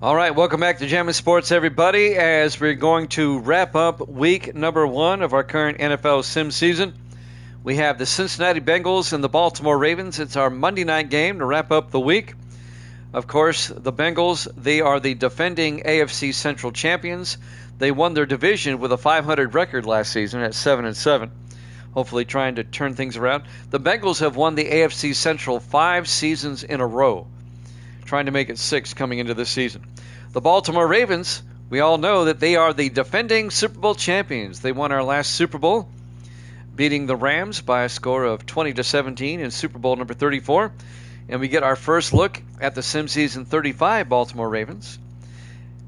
All right, welcome back to Jammin' Sports, everybody, as we're going to wrap up week number 1 of our current NFL sim season. We have the Cincinnati Bengals and the Baltimore Ravens. It's our Monday night game to wrap up the week. Of course, the Bengals, they are the defending AFC Central champions. They won their division with a .500 record last season at 7-7. Hopefully trying to turn things around. The Bengals have won the AFC Central 5 seasons in a row, trying to make it 6 coming into this season. The Baltimore Ravens, we all know that they are the defending Super Bowl champions. They won our last Super Bowl, beating the Rams by a score of 20-17 in Super Bowl number 34. And we get our first look at the Sim Season 35 Baltimore Ravens.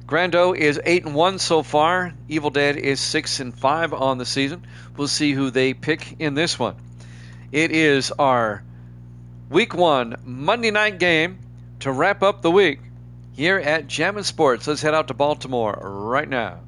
Grando is 8-1 so far. Evil Dead is 6-5 on the season. We'll see who they pick in this one. It is our Week 1 Monday night game to wrap up the week here at Jammin' Sports. Let's head out to Baltimore right now.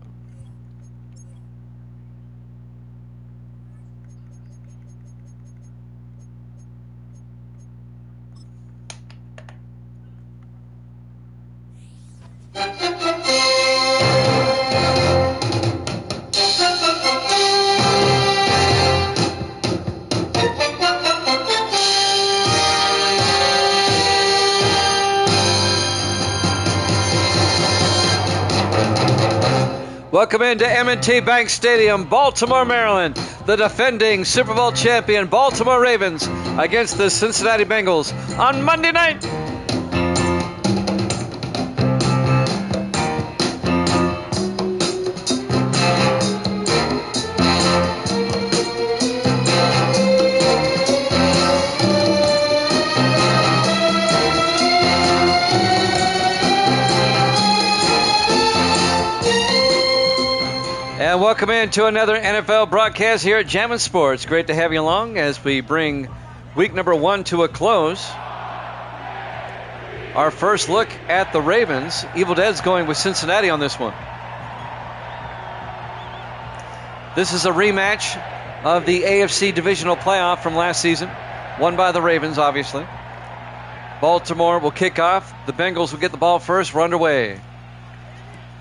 Welcome into M&T Bank Stadium, Baltimore, Maryland. The defending Super Bowl champion Baltimore Ravens against the Cincinnati Bengals on Monday night. And welcome into another NFL broadcast here at Jammin' Sports. Great to have you along as we bring week number 1 to a close. Our first look at the Ravens. Evil Dead's going with Cincinnati on this one. This is a rematch of the AFC divisional playoff from last season, won by the Ravens, obviously. Baltimore will kick off. The Bengals will get the ball first. We're underway.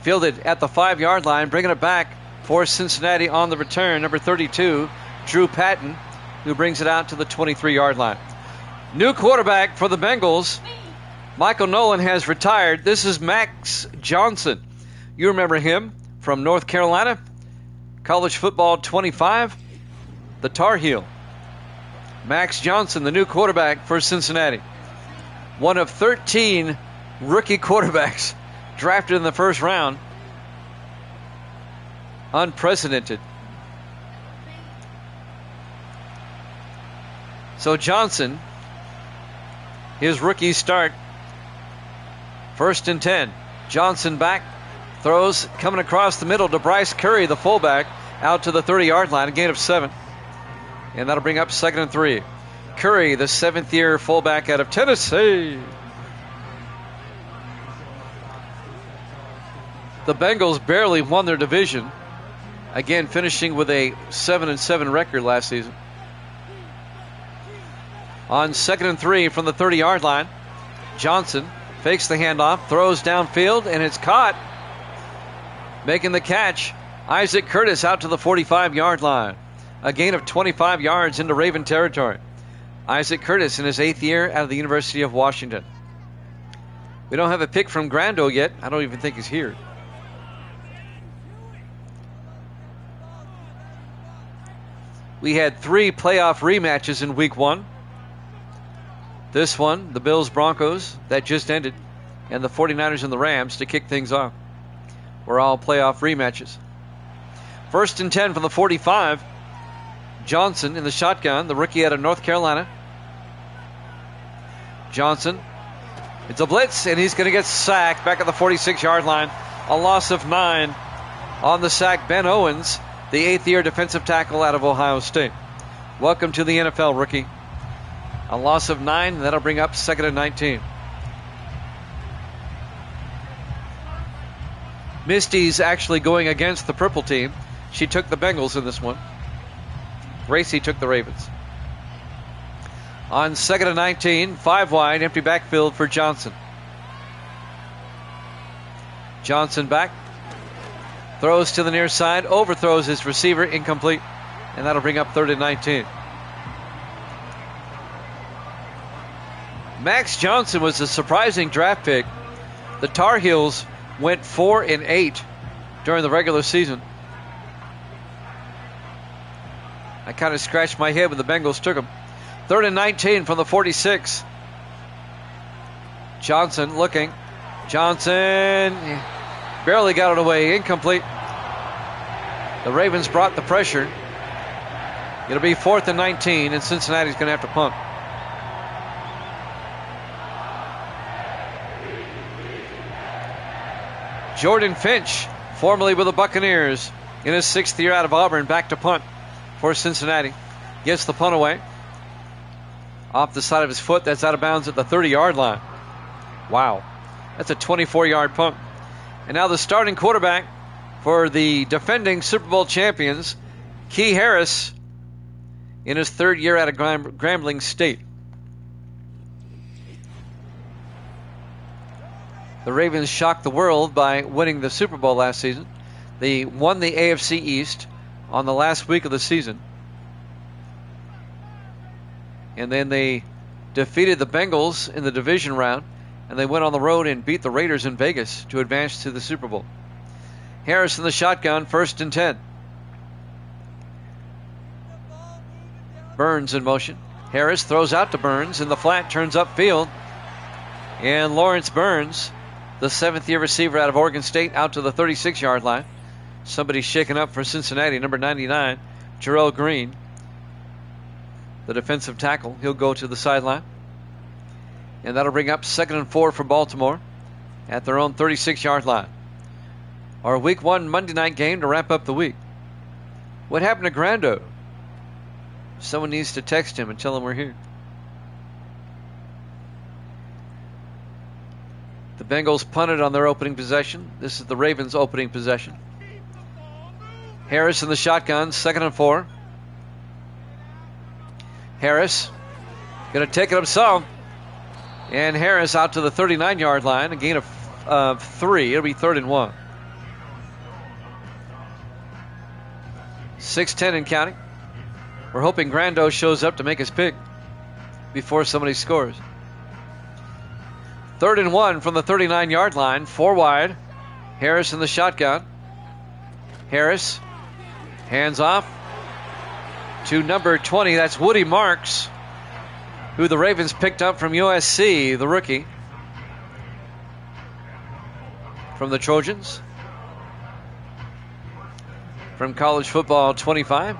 Fielded at the 5-yard line, bringing it back for Cincinnati on the return, number 32, Drew Patton, who brings it out to the 23-yard line. New quarterback for the Bengals. Michael Nolan has retired. This is Max Johnson. You remember him from North Carolina, college football 25, the Tar Heel. Max Johnson, the new quarterback for Cincinnati. One of 13 rookie quarterbacks drafted in the first round. Unprecedented. So Johnson, his rookie start, 1st and 10. Johnson back, throws coming across the middle to Bryce Curry, the fullback, out to the 30-yard line, a gain of 7. And that'll bring up 2nd and 3. Curry, the 7th-year fullback out of Tennessee. The Bengals barely won their division. Again, finishing with a 7-7 record last season. On 2nd and 3 from the 30-yard line, Johnson fakes the handoff, throws downfield, and it's caught. Making the catch, Isaac Curtis out to the 45-yard line. A gain of 25 yards into Raven territory. Isaac Curtis in his 8th year out of the University of Washington. We don't have a pick from Grando yet. I don't even think he's here. We had 3 playoff rematches in week 1. This one, the Bills-Broncos, that just ended, and the 49ers and the Rams to kick things off. Were all playoff rematches. 1st and 10 from the 45. Johnson in the shotgun, the rookie out of North Carolina. Johnson, it's a blitz, and he's going to get sacked back at the 46-yard line. A loss of 9 on the sack. Ben Owens, the 8th-year defensive tackle out of Ohio State. Welcome to the NFL, rookie. A loss of 9, that'll bring up 2nd and 19. Misty's actually going against the purple team. She took the Bengals in this one. Gracie took the Ravens. On 2nd and 19, 5 wide, empty backfield for Johnson. Johnson back. Throws to the near side. Overthrows his receiver. Incomplete. And that'll bring up 3rd and 19. Max Johnson was a surprising draft pick. The Tar Heels went 4-8 during the regular season. I kind of scratched my head when the Bengals took him. 3rd and 19 from the 46. Johnson looking. Johnson barely got it away. Incomplete. The Ravens brought the pressure. It'll be 4th and 19, and Cincinnati's going to have to punt. Jordan Finch, formerly with the Buccaneers, in his 6th year out of Auburn, back to punt for Cincinnati. Gets the punt away. Off the side of his foot, that's out of bounds at the 30-yard line. Wow. That's a 24-yard punt. And now the starting quarterback for the defending Super Bowl champions, Key Harris, in his 3rd year out of Grambling State. The Ravens shocked the world by winning the Super Bowl last season. They won the AFC East on the last week of the season. And then they defeated the Bengals in the division round, and they went on the road and beat the Raiders in Vegas to advance to the Super Bowl. Harris in the shotgun, 1st and 10. Burns in motion. Harris throws out to Burns in the flat, turns upfield. And Lawrence Burns, the 7th-year receiver out of Oregon State, out to the 36-yard line. Somebody shaken up for Cincinnati, number 99, Jarrell Green, the defensive tackle. He'll go to the sideline. And that'll bring up 2nd and 4 for Baltimore at their own 36-yard line. Our Week 1 Monday night game to wrap up the week. What happened to Grando? Someone needs to text him and tell him we're here. The Bengals punted on their opening possession. This is the Ravens' opening possession. Harris in the shotgun, 2nd and 4. Harris going to take it himself. And Harris out to the 39-yard line, a gain of 3. It'll be 3rd and 1. 6:10 and counting. We're hoping Grando shows up to make his pick before somebody scores. 3rd and 1 from the 39-yard line, 4 wide. Harris in the shotgun. Harris, hands off to number 20. That's Woody Marks, who the Ravens picked up from USC, the rookie from the Trojans. From college football 25.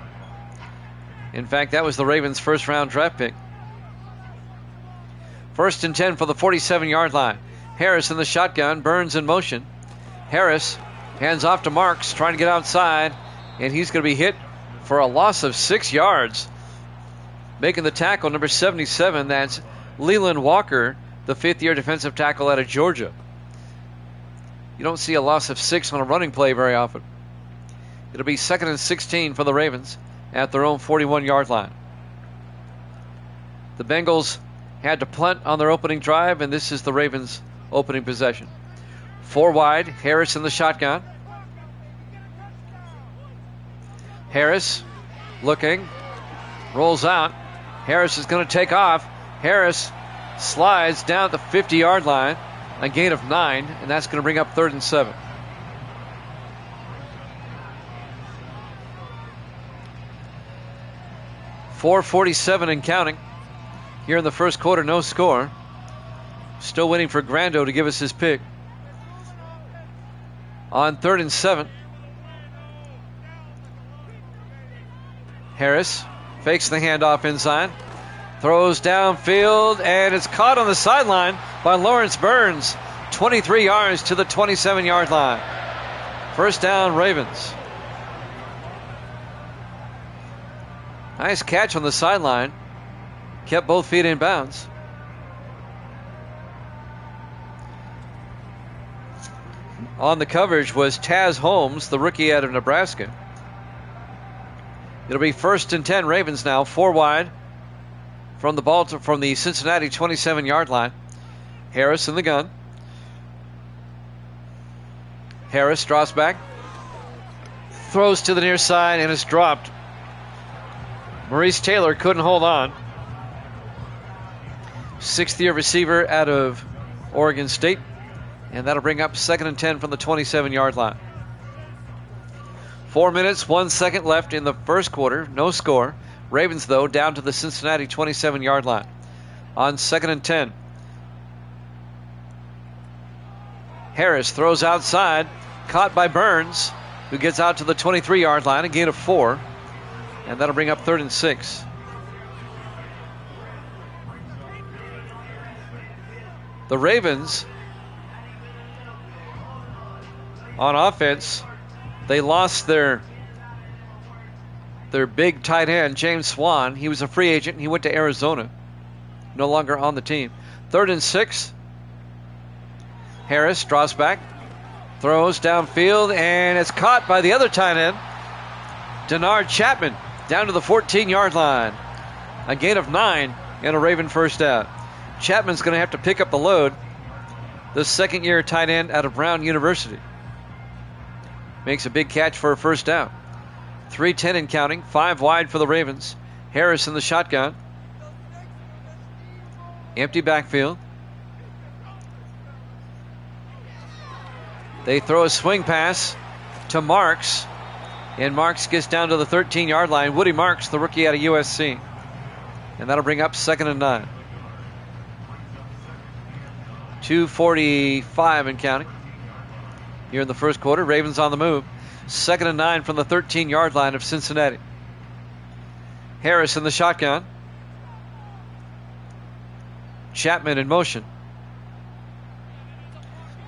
In fact, that was the Ravens' 1st-round draft pick. 1st and 10 for the 47-yard line. Harris in the shotgun. Burns in motion. Harris hands off to Marks, trying to get outside, and he's going to be hit for a loss of 6 yards. Making the tackle, number 77, that's Leland Walker, the 5th-year defensive tackle out of Georgia. You don't see a loss of 6 on a running play very often. It'll be 2nd and 16 for the Ravens at their own 41-yard line. The Bengals had to punt on their opening drive, and this is the Ravens' opening possession. 4 wide, Harris in the shotgun. Harris looking, rolls out. Harris is going to take off. Harris slides down at the 50-yard line, a gain of 9, and that's going to bring up 3rd and 7. .447 and counting. Here in the first quarter, no score. Still waiting for Grando to give us his pick. On 3rd and 7. Harris fakes the handoff inside. Throws downfield, and it's caught on the sideline by Lawrence Burns. 23 yards to the 27-yard line. 1st down, Ravens. Nice catch on the sideline. Kept both feet in bounds. On the coverage was Taz Holmes, the rookie out of Nebraska. It'll be 1st and 10 Ravens now, 4 wide from the Cincinnati 27-yard line. Harris in the gun. Harris draws back. Throws to the near side and is dropped. Maurice Taylor couldn't hold on. Sixth-year receiver out of Oregon State. And that'll bring up 2nd and 10 from the 27-yard line. 4 minutes, 1 second left in the first quarter. No score. Ravens, though, down to the Cincinnati 27-yard line. On 2nd and 10. Harris throws outside. Caught by Burns, who gets out to the 23-yard line. A gain of 4. And that'll bring up 3rd and 6. The Ravens, on offense, they lost their big tight end, James Swan. He was a free agent. He went to Arizona. No longer on the team. 3rd and 6. Harris draws back. Throws downfield, and it's caught by the other tight end, Denard Chapman, down to the 14-yard line. A gain of 9 and a Raven first down. Chapman's going to have to pick up the load. The second-year tight end out of Brown University. Makes a big catch for a first down. 3:10 and counting. 5 wide for the Ravens. Harris in the shotgun. Empty backfield. They throw a swing pass to Marks. And Marks gets down to the 13-yard line. Woody Marks, the rookie out of USC. And that'll bring up 2nd and 9. 2:45 and counting. Here in the first quarter, Ravens on the move. 2nd and 9 from the 13-yard line of Cincinnati. Harris in the shotgun. Chapman in motion.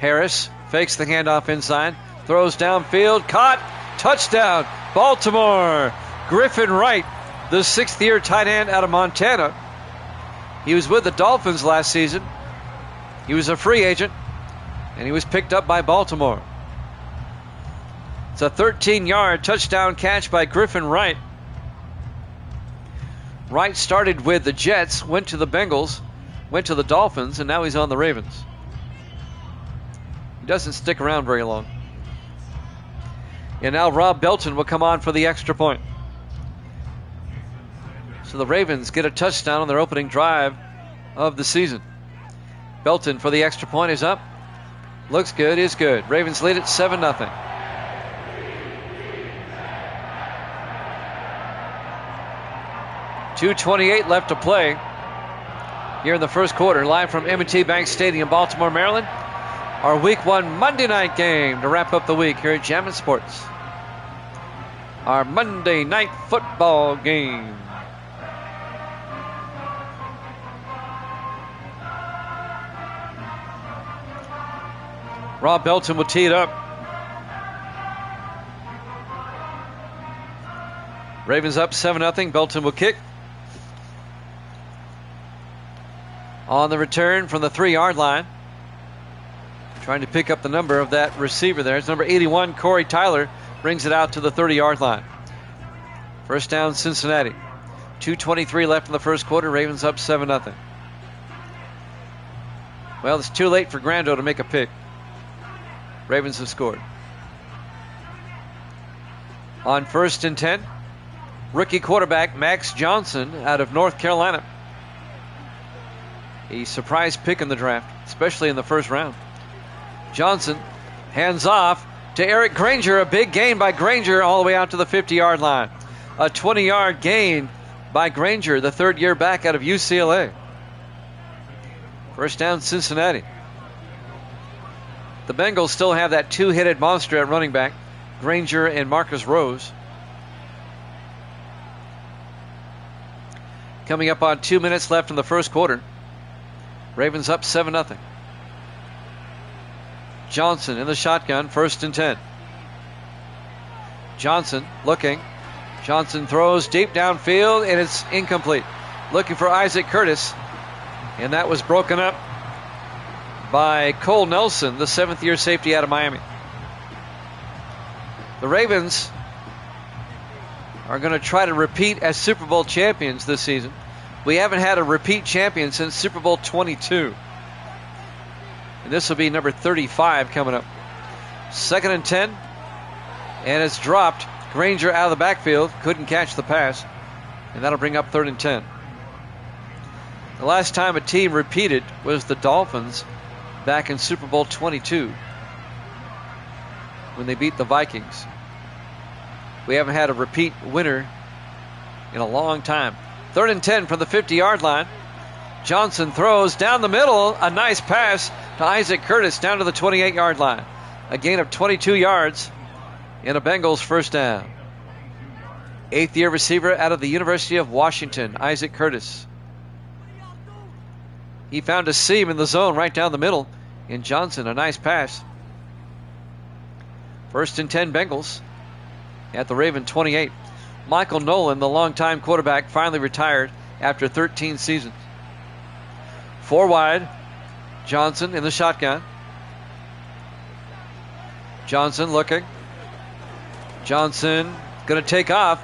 Harris fakes the handoff inside. Throws downfield. Caught. Touchdown. Baltimore. Griffin Wright, the 6th-year tight end out of Montana. He was with the Dolphins last season. He was a free agent, and he was picked up by Baltimore. It's a 13-yard touchdown catch by Griffin Wright. Wright started with the Jets, went to the Bengals, went to the Dolphins, and now he's on the Ravens. He doesn't stick around very long. And now Rob Belton will come on for the extra point. So the Ravens get a touchdown on their opening drive of the season. Belton for the extra point is up. Looks good, is good. Ravens lead it 7-0. .228 left to play here in the first quarter. Live from M&T Bank Stadium, Baltimore, Maryland. Our Week 1 Monday night game to wrap up the week here at Jammin' Sports. Our Monday night football game. Rob Belton will tee it up. Ravens up 7-0. Belton will kick. On the return from the 3-yard line. Trying to pick up the number of that receiver there. It's number 81, Corey Tyler. Brings it out to the 30-yard line. First down, Cincinnati. 2:23 left in the first quarter. Ravens up 7-0. Well, it's too late for Grando to make a pick. Ravens have scored. On 1st and 10, rookie quarterback Max Johnson out of North Carolina. A surprise pick in the draft, especially in the first round. Johnson hands off to Eric Granger. A big gain by Granger all the way out to the 50-yard line. A 20-yard gain by Granger, the 3rd-year back out of UCLA. First down, Cincinnati. The Bengals still have that 2-headed monster at running back, Granger and Marcus Rose. Coming up on 2 minutes left in the first quarter. Ravens up 7-0. Johnson in the shotgun, 1st and 10. Johnson looking. Johnson throws deep downfield, and it's incomplete. Looking for Isaac Curtis, and that was broken up by Cole Nelson, the 7th-year safety out of Miami. The Ravens are going to try to repeat as Super Bowl champions this season. We haven't had a repeat champion since Super Bowl 22. And this will be number 35 coming up. 2nd and 10. And it's dropped. Granger out of the backfield. Couldn't catch the pass. And that'll bring up 3rd and 10. The last time a team repeated was the Dolphins back in Super Bowl 22 when they beat the Vikings. We haven't had a repeat winner in a long time. 3rd and 10 from the 50-yard line. Johnson throws down the middle. A nice pass to Isaac Curtis down to the 28-yard line. A gain of 22 yards and a Bengals first down. 8th-year receiver out of the University of Washington, Isaac Curtis. He found a seam in the zone right down the middle. And Johnson, a nice pass. 1st and 10 Bengals at the Raven 28. Michael Nolan, the longtime quarterback, finally retired after 13 seasons. 4 wide. Johnson in the shotgun. Johnson looking. Johnson going to take off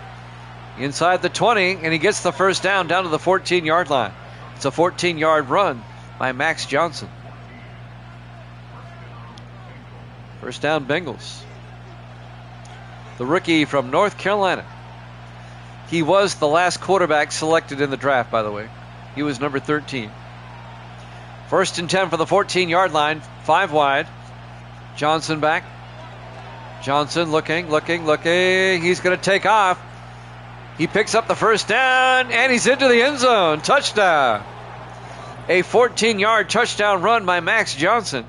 inside the 20, and he gets the first down to the 14-yard line. It's a 14-yard run by Max Johnson. First down, Bengals. The rookie from North Carolina. He was the last quarterback selected in the draft, by the way. He was number 13. 1st and 10 for the 14-yard line. 5 wide. Johnson back. Johnson looking. He's going to take off. He picks up the first down, and he's into the end zone. Touchdown. A 14-yard touchdown run by Max Johnson.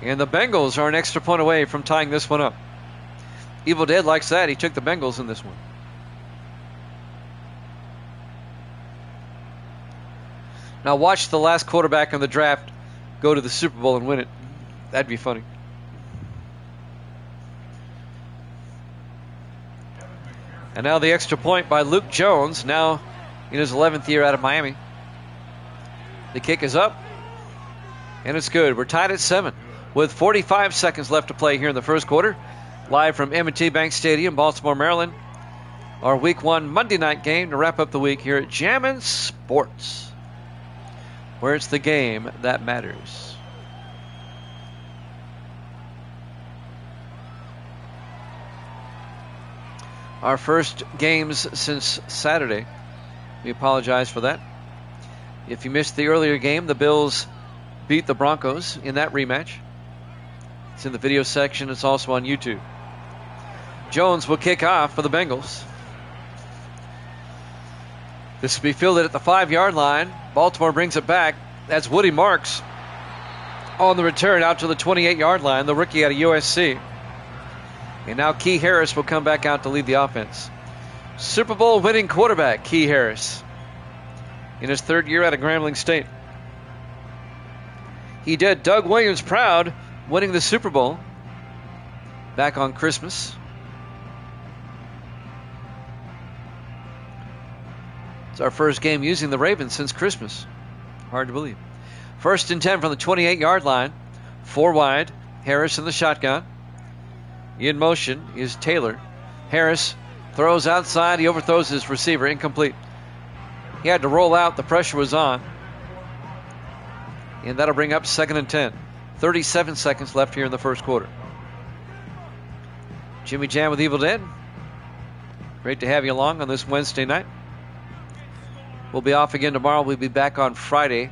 And the Bengals are an extra point away from tying this one up. Evil Dead likes that. He took the Bengals in this one. Now watch the last quarterback in the draft go to the Super Bowl and win it. That'd be funny. And now the extra point by Luke Jones, now in his 11th year out of Miami. The kick is up, and it's good. We're tied at 7 with 45 seconds left to play here in the first quarter. Live from M&T Bank Stadium, Baltimore, Maryland. Our Week 1 Monday night game to wrap up the week here at Jammin' Sports, where it's the game that matters. Our first games since Saturday. We apologize for that. If you missed the earlier game, the Bills beat the Broncos in that rematch. It's in the video section. It's also on YouTube. Jones will kick off for the Bengals. This will be fielded at the 5-yard line. Baltimore brings it back. That's Woody Marks on the return out to the 28-yard line, the rookie out of USC. And now Key Harris will come back out to lead the offense. Super Bowl winning quarterback, Key Harris, in his 3rd year out of Grambling State. He did Doug Williams proud, winning the Super Bowl back on Christmas. It's our first game using the Ravens since Christmas. Hard to believe. 1st and 10 from the 28-yard line. 4 wide. Harris in the shotgun. In motion is Taylor. Harris throws outside. He overthrows his receiver. Incomplete. He had to roll out. The pressure was on. And that'll bring up 2nd and 10. 37 seconds left here in the first quarter. Jimmy Jam with Evil Dead. Great to have you along on this Wednesday night. We'll be off again tomorrow. We'll be back on Friday.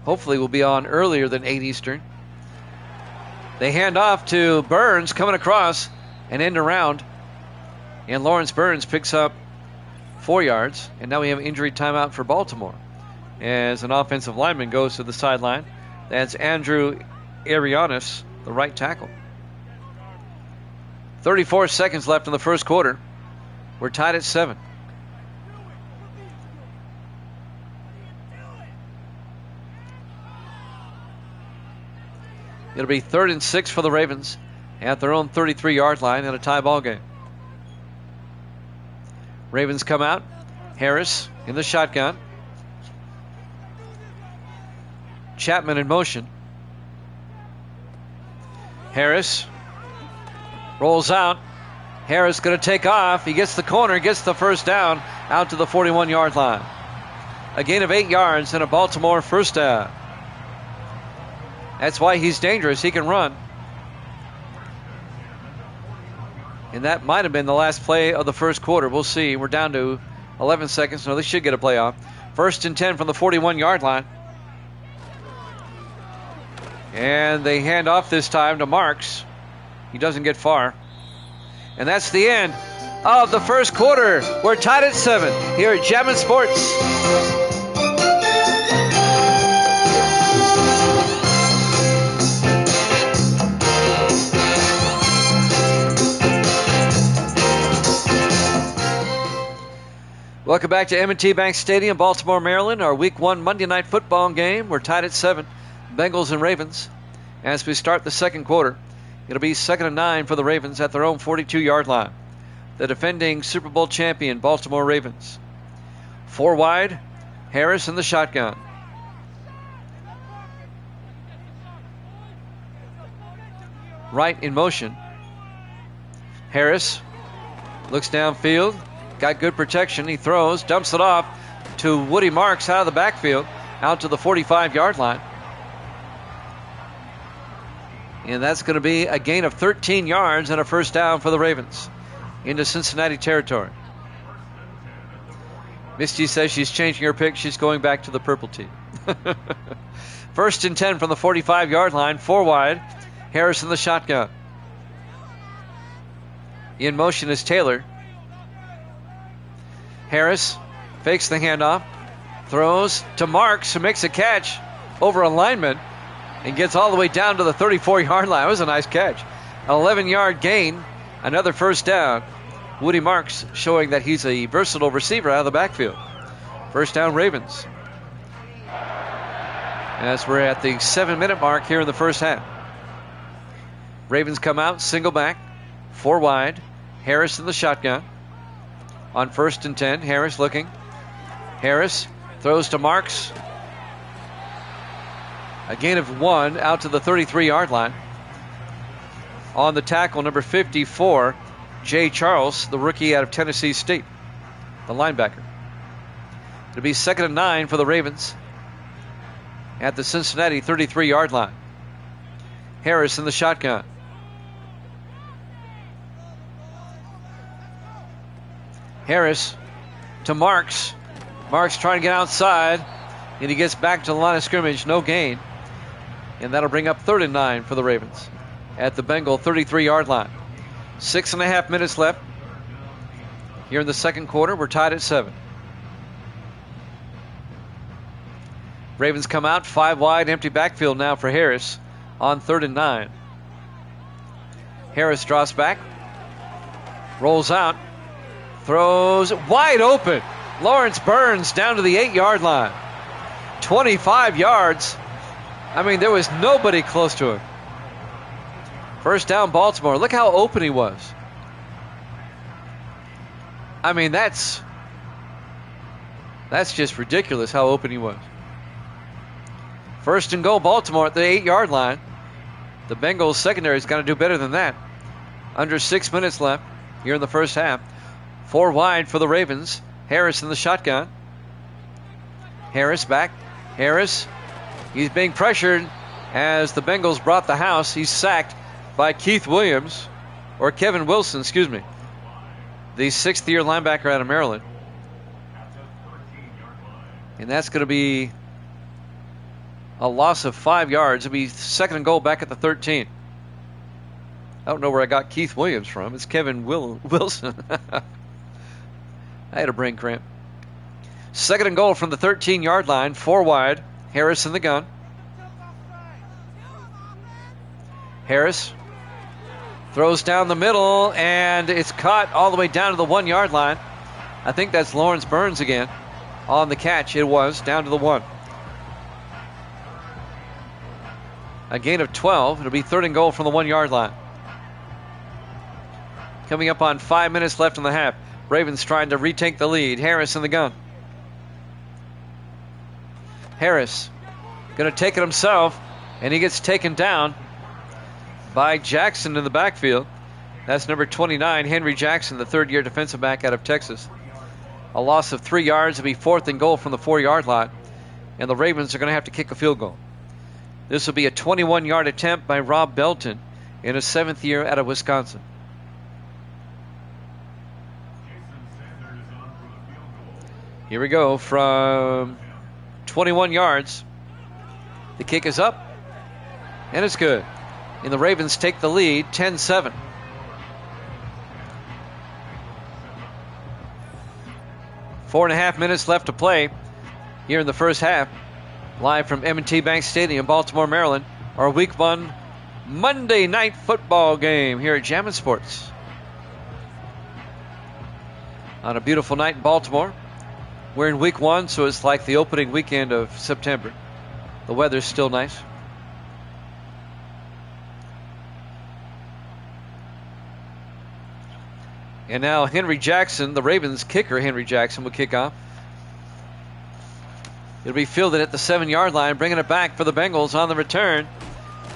Hopefully we'll be on earlier than 8 Eastern. They hand off to Burns coming across and end around. And Lawrence Burns picks up 4 yards. And now we have an injury timeout for Baltimore as an offensive lineman goes to the sideline. That's Andrew Arianis, the right tackle. 34 seconds left in the first quarter. We're tied at 7. It'll be 3rd and 6 for the Ravens at their own 33-yard line in a tie ball game. Ravens come out. Harris in the shotgun. Chapman in motion. Harris rolls out. Harris going to take off. He gets the corner, gets the first down out to the 41-yard line. A gain of 8 yards and a Baltimore first down. That's why he's dangerous. He can run. And that might have been the last play of the first quarter. We'll see. We're down to 11 seconds. No, they should get a play off. 1st and 10 from the 41-yard line. And they hand off this time to Marks. He doesn't get far. And that's the end of the first quarter. We're tied at 7 here at Jammin' Sports. Welcome back to M&T Bank Stadium, Baltimore, Maryland. Our Week 1 Monday Night Football game. We're tied at 7, Bengals and Ravens. As we start the second quarter, it'll be 2nd and 9 for the Ravens at their own 42-yard line. The defending Super Bowl champion Baltimore Ravens. 4 wide, Harris in the shotgun. Right in motion. Harris looks downfield. Got good protection. He throws, dumps it off to Woody Marks out of the backfield, out to the 45-yard line. And that's going to be a gain of 13 yards and a first down for the Ravens into Cincinnati territory. Misty says she's changing her pick. She's going back to the purple team. 1st and 10 from the 45-yard line, 4 wide. Harris in the shotgun. In motion is Taylor. Harris fakes the handoff, throws to Marks, who makes a catch over a lineman and gets all the way down to the 34-yard line. It was a nice catch. An 11-yard gain, another first down. Woody Marks showing that he's a versatile receiver out of the backfield. First down, Ravens. As we're at the 7-minute mark here in the first half. Ravens come out, single back, 4 wide. Harris in the shotgun. On 1st and 10, Harris looking. Harris throws to Marks. A gain of 1 out to the 33-yard line. On the tackle, number 54, Jay Charles, the rookie out of Tennessee State, the linebacker. It'll be 2nd and 9 for the Ravens at the Cincinnati 33-yard line. Harris in the shotgun. Harris to Marks. Marks trying to get outside, and he gets back to the line of scrimmage. No gain. And that'll bring up 3rd and 9 for the Ravens at the Bengal 33-yard line. 6.5 minutes left here in the second quarter. We're tied at 7. Ravens come out, 5 wide, empty backfield now for Harris on 3rd and 9. Harris draws back, rolls out, throws wide open. Lawrence Burns down to the 8-yard line. 25 yards. I mean, there was nobody close to him. First down, Baltimore. Look how open he was. I mean, that's just ridiculous how open he was. First and goal, Baltimore at the 8-yard line. The Bengals secondary's got to do better than that. Under 6 minutes left here in the first half. 4 wide for the Ravens. Harris in the shotgun. Harris back. Harris, he's being pressured as the Bengals brought the house. He's sacked by Keith Williams, or Kevin Wilson, excuse me, the 6th-year linebacker out of Maryland. And that's going to be a loss of 5 yards. It'll be 2nd and goal back at the 13. I don't know where I got Keith Williams from. It's Kevin Wilson. I had a brain cramp. 2nd and goal from the 13-yard line, 4 wide. Harris in the gun. Harris throws down the middle, and it's caught all the way down to the 1-yard line. I think that's Lawrence Burns again on the catch. It was down to the 1. A gain of 12. It'll be 3rd and goal from the 1-yard line. Coming up on 5 minutes left in the half. Ravens trying to retake the lead. Harris in the gun. Harris going to take it himself, and he gets taken down by Jackson in the backfield. That's number 29, Henry Jackson, the 3rd-year defensive back out of Texas. A loss of 3 yards. It'll be 4th and goal from the 4-yard line. And the Ravens are going to have to kick a field goal. This will be a 21-yard attempt by Rob Belton in his 7th year out of Wisconsin. Here we go from 21 yards. The kick is up, and it's good. And the Ravens take the lead, 10-7. Four and a half minutes left to play here in the first half. Live from M&T Bank Stadium, Baltimore, Maryland. Our Week 1 Monday night football game here at Jammin' Sports. On a beautiful night in Baltimore. We're in Week 1, so it's like the opening weekend of September. The weather's still nice. And now Henry Jackson, the Ravens kicker Henry Jackson, will kick off. It'll be fielded at the 7-yard line, bringing it back for the Bengals on the return.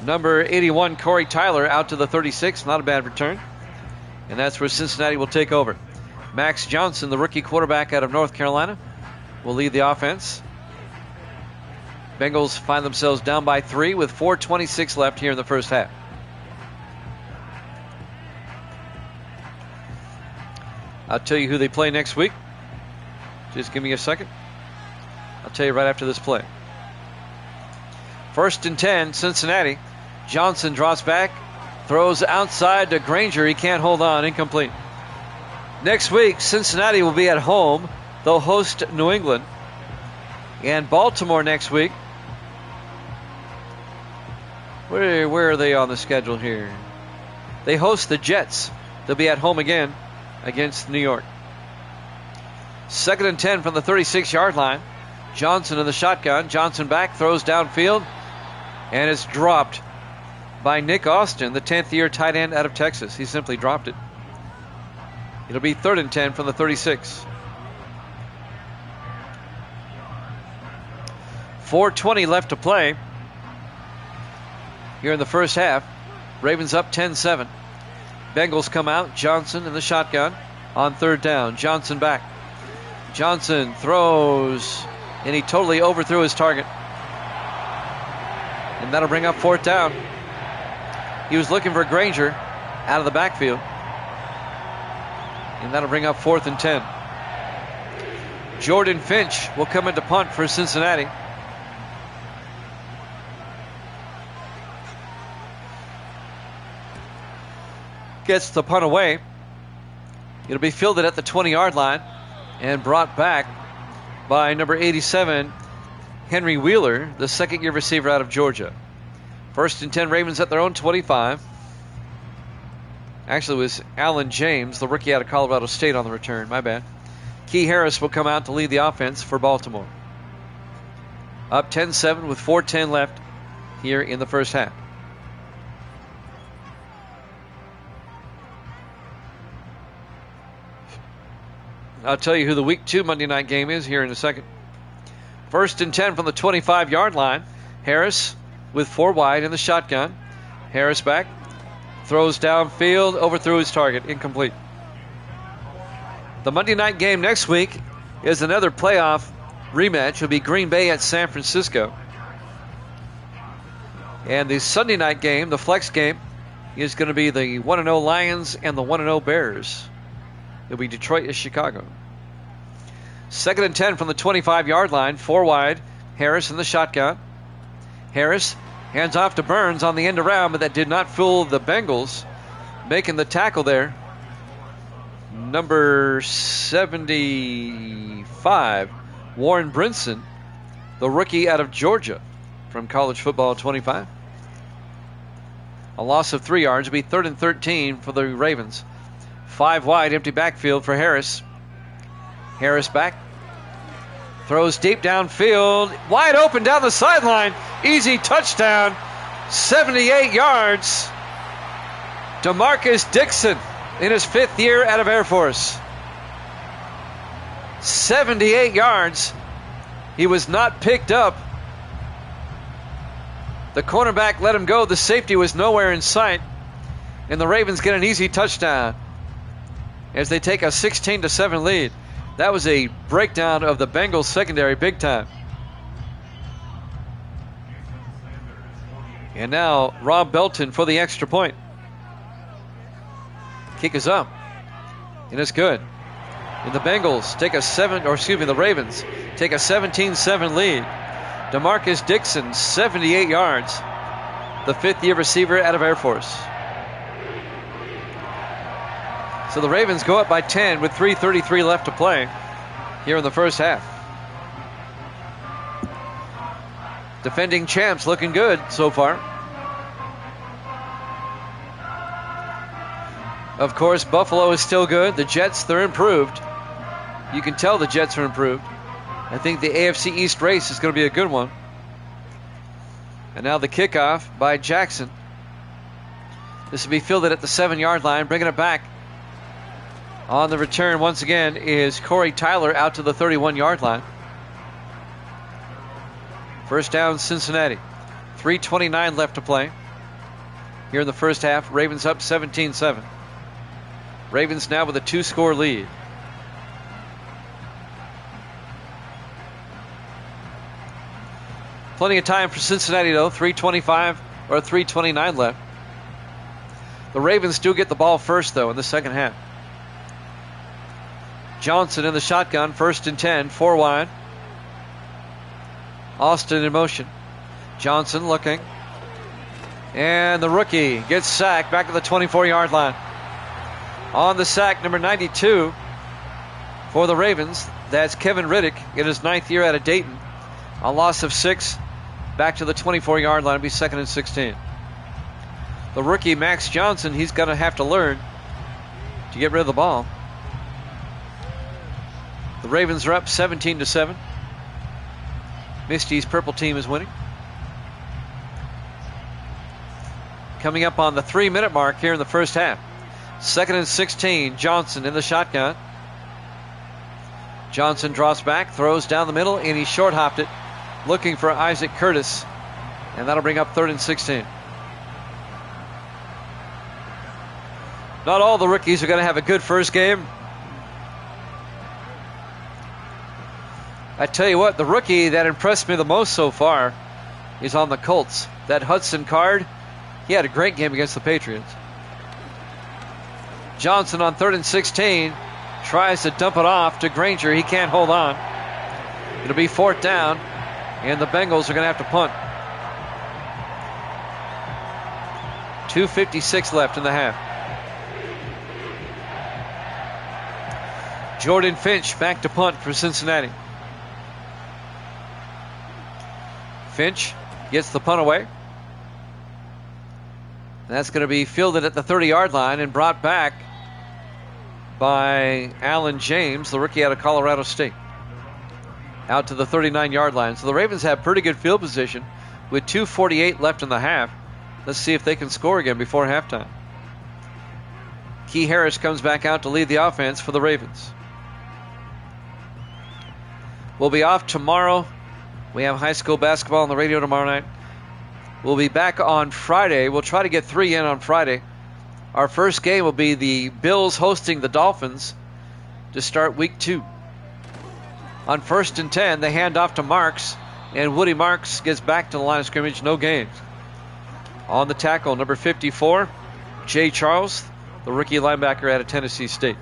Number 81, Corey Tyler, out to the 36. Not a bad return. And that's where Cincinnati will take over. Max Johnson, the rookie quarterback out of North Carolina, will lead the offense. Bengals find themselves down by 3 with 4:26 left here in the first half. I'll tell you who they play next week. Just give me a second. I'll tell you right after this play. 1st and 10, Cincinnati. Johnson drops back, throws outside to Granger. He can't hold on, incomplete. Next week, Cincinnati will be at home. They'll host New England. And Baltimore next week. Where are they on the schedule here? They host the Jets. They'll be at home again against New York. 2nd and 10 from the 36-yard line. Johnson in the shotgun. Johnson back, throws downfield, and it's dropped by Nick Austin, the 10th-year tight end out of Texas. He simply dropped it. It'll be 3rd and 10 from the 36. 4:20 left to play here in the first half. Ravens up 10-7. Bengals come out. Johnson in the shotgun on 3rd down. Johnson back. Johnson throws, and he totally overthrew his target. And that'll bring up 4th down. He was looking for Granger out of the backfield. And that'll bring up 4th and 10. Jordan Finch will come into punt for Cincinnati. Gets the punt away. It'll be fielded at the 20-yard line and brought back by number 87, Henry Wheeler, the 2nd-year receiver out of Georgia. 1st and 10, Ravens at their own 25. Actually, it was Alan James, the rookie out of Colorado State, on the return. My bad. Key Harris will come out to lead the offense for Baltimore. Up 10-7 with 4:10 left here in the first half. I'll tell you who the Week 2 Monday night game is here in a second. 1st and 10 from the 25-yard line. Harris with 4 wide in the shotgun. Harris back. Throws downfield, overthrew his target, incomplete. The Monday night game next week is another playoff rematch. It'll be Green Bay at San Francisco. And the Sunday night game, the flex game, is going to be the 1-0 Lions and the 1-0 Bears. It'll be Detroit at Chicago. 2nd and 10 from the 25-yard line, 4 wide. Harris in the shotgun. Harris hands off to Burns on the end around, but that did not fool the Bengals. Making the tackle there, number 75, Warren Brinson, the rookie out of Georgia from college football 25. A loss of 3 yards. It'll be 3rd and 13 for the Ravens. 5 wide, empty backfield for Harris. Harris back. Throws deep downfield. Wide open down the sideline. Easy touchdown. 78 yards. DeMarcus Dixon in his 5th year out of Air Force. 78 yards. He was not picked up. The cornerback let him go. The safety was nowhere in sight. And the Ravens get an easy touchdown as they take a 16-7 lead. That was a breakdown of the Bengals secondary big time. And now Rob Belton for the extra point. Kick is up. And it's good. And the Bengals take the Ravens take a 17-7 lead. DeMarcus Dixon, 78 yards. The fifth-year receiver out of Air Force. So the Ravens go up by 10 with 3:33 left to play here in the first half. Defending champs looking good so far. Of course, Buffalo is still good. The Jets, they're improved. You can tell the Jets are improved. I think the AFC East race is going to be a good one. And now the kickoff by Jackson. This will be fielded at the 7-yard line, bringing it back. On the return, once again, is Corey Tyler out to the 31-yard line. First down, Cincinnati. 3:29 left to play here in the first half. Ravens up 17-7. Ravens now with a 2-score lead. Plenty of time for Cincinnati, though. 3:29 left. The Ravens do get the ball first, though, in the second half. Johnson in the shotgun, 1st and 10, 4 wide. Austin in motion. Johnson looking. And the rookie gets sacked back to the 24-yard line. On the sack, number 92 for the Ravens. That's Kevin Riddick in his 9th year out of Dayton. A loss of 6 back to the 24-yard line. It'll be 2nd and 16. The rookie, Max Johnson, he's going to have to learn to get rid of the ball. The Ravens are up 17-7. Misty's purple team is winning. Coming up on the 3-minute mark here in the first half. 2nd and 16. Johnson in the shotgun. Johnson drops back, throws down the middle, and he short-hopped it, looking for Isaac Curtis. And that'll bring up 3rd and 16. Not all the rookies are going to have a good first game. I tell you what, the rookie that impressed me the most so far is on the Colts. That Hudson Card, he had a great game against the Patriots. Johnson on 3rd and 16 tries to dump it off to Granger. He can't hold on. It'll be 4th down, and the Bengals are going to have to punt. 2:56 left in the half. Jordan Finch back to punt for Cincinnati. Finch gets the punt away. That's going to be fielded at the 30-yard line and brought back by Alan James, the rookie out of Colorado State, out to the 39-yard line. So the Ravens have pretty good field position with 2:48 left in the half. Let's see if they can score again before halftime. Key Harris comes back out to lead the offense for the Ravens. We'll be off tomorrow. We have high school basketball on the radio tomorrow night. We'll be back on Friday. We'll try to get 3 in on Friday. Our first game will be the Bills hosting the Dolphins to start week 2. On 1st and 10, they hand off to Marks, and Woody Marks gets back to the line of scrimmage. No gains. On the tackle, number 54, Jay Charles, the rookie linebacker out of Tennessee State.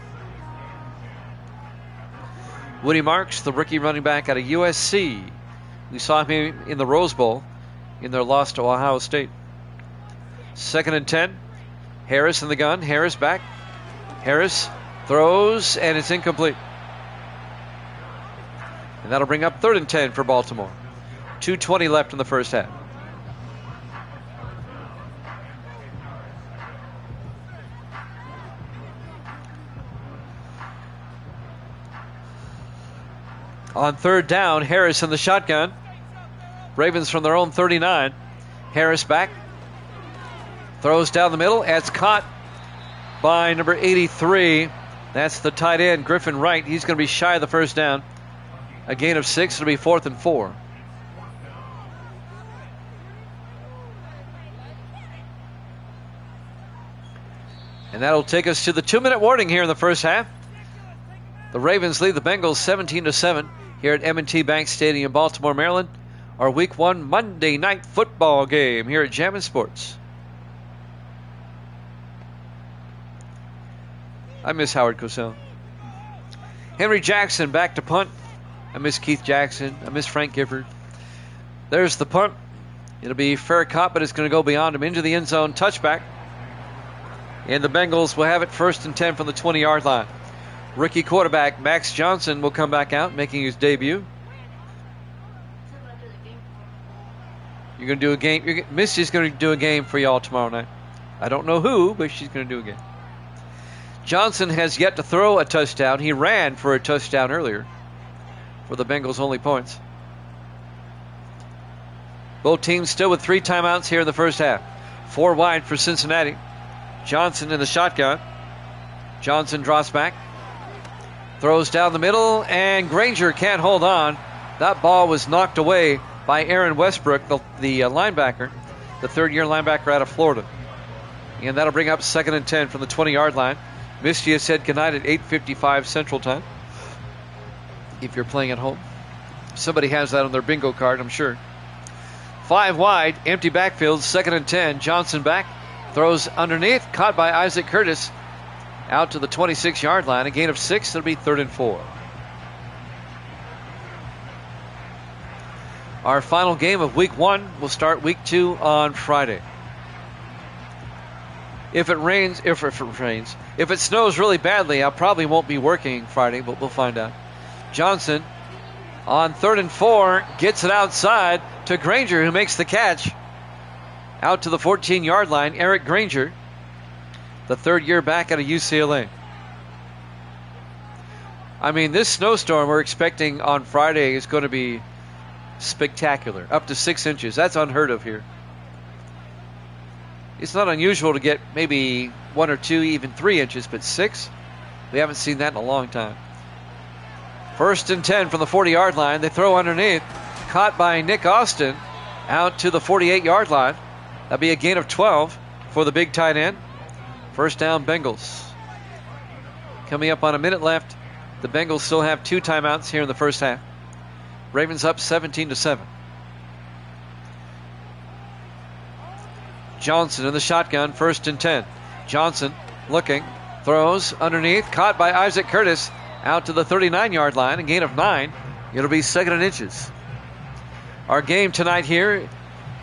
Woody Marks, the rookie running back out of USC. We saw him in the Rose Bowl in their loss to Ohio State. 2nd and 10. Harris in the gun. Harris back. Harris throws, and it's incomplete. And that'll bring up 3rd and 10 for Baltimore. 2:20 left in the first half. On 3rd down, Harris in the shotgun. Ravens from their own 39. Harris back. Throws down the middle. It's caught by number 83. That's the tight end, Griffin Wright. He's going to be shy of the first down. A gain of 6. It'll be 4th and 4. And that'll take us to the 2-minute warning here in the first half. The Ravens lead the Bengals 17-7 here at M&T Bank Stadium in Baltimore, Maryland. Our Week 1 Monday Night Football game here at Jammin' Sports. I miss Howard Cosell. Henry Jackson back to punt. I miss Keith Jackson. I miss Frank Gifford. There's the punt. It'll be fair caught, but it's going to go beyond him into the end zone. Touchback. And the Bengals will have it 1st and 10 from the 20-yard line. Rookie quarterback Max Johnson will come back out, making his debut. You're going to do a game. Misty's going to do a game for y'all tomorrow night. I don't know who, but she's going to do a game. Johnson has yet to throw a touchdown. He ran for a touchdown earlier for the Bengals' only points. Both teams still with 3 timeouts here in the first half. 4 wide for Cincinnati. Johnson in the shotgun. Johnson drops back. Throws down the middle, and Granger can't hold on. That ball was knocked away by Aaron Westbrook, the linebacker, the third-year linebacker out of Florida. And that'll bring up 2nd and 10 from the 20-yard line. Misty has said goodnight at 8:55 Central Time. If you're playing at home. Somebody has that on their bingo card, I'm sure. 5 wide, empty backfield, 2nd and 10. Johnson back, throws underneath, caught by Isaac Curtis. Out to the 26-yard line, a gain of 6. It'll be 3rd and 4. Our final game of Week 1 will start Week 2 on Friday. If it snows really badly, I probably won't be working Friday, but we'll find out. Johnson on 3rd and 4 gets it outside to Granger, who makes the catch. Out to the 14-yard line, Eric Granger, the third-year back out of UCLA. I mean, this snowstorm we're expecting on Friday is going to be spectacular. Up to 6 inches. That's unheard of here. It's not unusual to get maybe 1 or 2, even 3 inches, but 6? We haven't seen that in a long time. 1st and 10 from the 40-yard line. They throw underneath. Caught by Nick Austin out to the 48-yard line. That'll be a gain of 12 for the big tight end. 1st down, Bengals. Coming up on a minute left. The Bengals still have 2 timeouts here in the first half. Ravens up 17-7. Johnson in the shotgun, 1st and 10. Johnson looking, throws underneath, caught by Isaac Curtis out to the 39-yard line, a gain of 9. It'll be 2nd and inches. Our game tonight here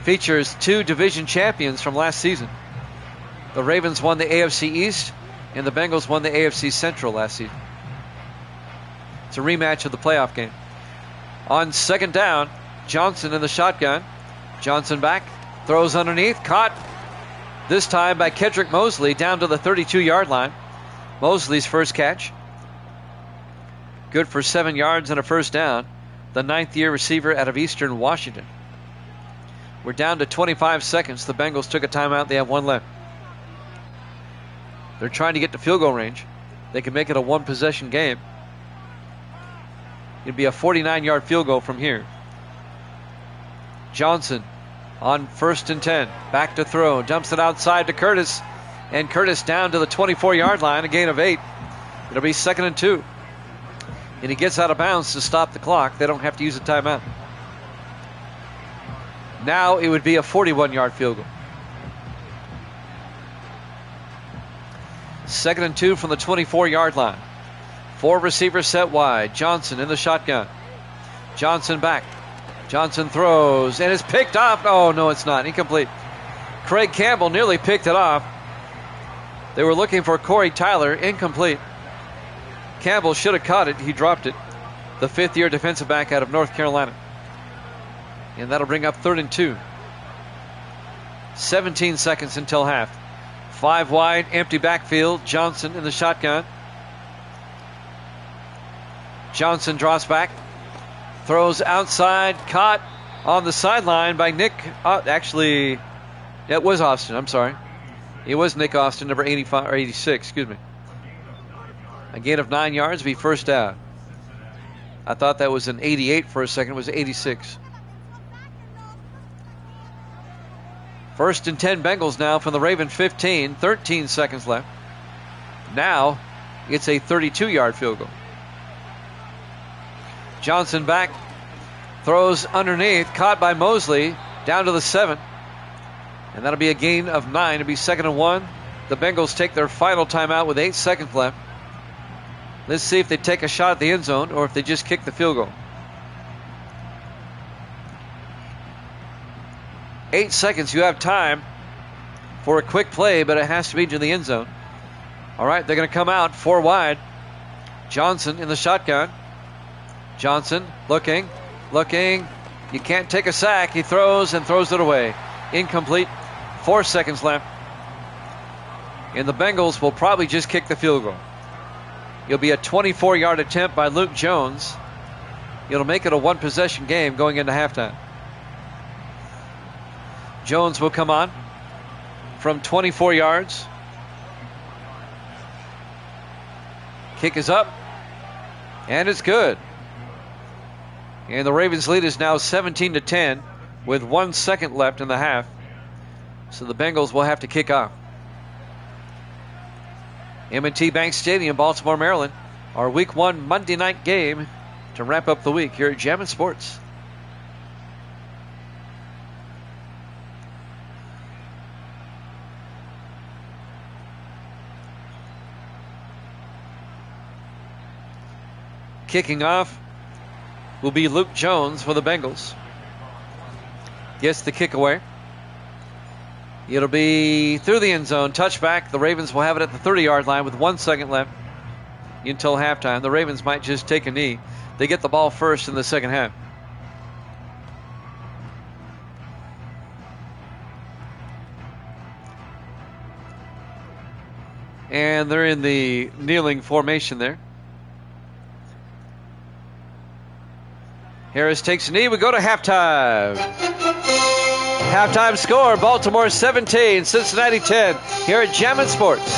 features 2 division champions from last season. The Ravens won the AFC East, and the Bengals won the AFC Central last season. It's a rematch of the playoff game. On 2nd down, Johnson in the shotgun. Johnson back, throws underneath, caught this time by Kedrick Mosley down to the 32-yard line. Mosley's first catch. Good for 7 yards and a 1st down. The 9th-year receiver out of Eastern Washington. We're down to 25 seconds. The Bengals took a timeout. They have 1 left. They're trying to get to field goal range. They can make it a 1-possession game. It'd be a 49-yard field goal from here. Johnson on 1st and 10. Back to throw. Dumps it outside to Curtis. And Curtis down to the 24-yard line. A gain of 8. It'll be 2nd and 2. And he gets out of bounds to stop the clock. They don't have to use a timeout. Now it would be a 41-yard field goal. 2nd and 2 from the 24-yard line. 4 receivers set wide. Johnson in the shotgun. Johnson back. Johnson throws and is picked off. Oh, no, it's not. Incomplete. Craig Campbell nearly picked it off. They were looking for Corey Tyler. Incomplete. Campbell should have caught it. He dropped it. The 5th-year defensive back out of North Carolina. And that'll bring up 3rd and 2. 17 seconds until half. 5 wide, empty backfield. Johnson in the shotgun. Johnson drops back. Throws outside. Caught on the sideline by Nick. Actually, it was Austin. I'm sorry. It was Nick Austin, number 85 or 86. Excuse me. A gain of 9 yards, be 1st down. I thought that was an 88 for a second. It was 86. 1st and 10 Bengals now from the Raven 15. 13 seconds left. Now it's a 32-yard field goal. Johnson back. Throws underneath. Caught by Mosley. Down to the 7. And that'll be a gain of 9. It'll be 2nd and 1. The Bengals take their final timeout with 8 seconds left. Let's see if they take a shot at the end zone or if they just kick the field goal. 8 seconds. You have time for a quick play, but it has to be to the end zone. All right, they're going to come out 4 wide. Johnson in the shotgun. Johnson looking. You can't take a sack. He throws and throws it away. Incomplete. 4 seconds left. And the Bengals will probably just kick the field goal. It'll be a 24-yard attempt by Luke Jones. It'll make it a 1-possession game going into halftime. Jones will come on from 24 yards. Kick is up. And it's good. And the Ravens lead is now 17-10 with 1 second left in the half. So the Bengals will have to kick off. M&T Bank Stadium, Baltimore, Maryland. Our Week 1 Monday night game to wrap up the week here at Jammin' Sports. Kicking off will be Luke Jones for the Bengals. Gets the kick away. It'll be through the end zone. Touchback. The Ravens will have it at the 30-yard line with 1 second left until halftime. The Ravens might just take a knee. They get the ball first in the second half. And they're in the kneeling formation there. Harris takes a knee. We go to halftime. Halftime score, Baltimore 17, Cincinnati 10, here at Jammin' Sports.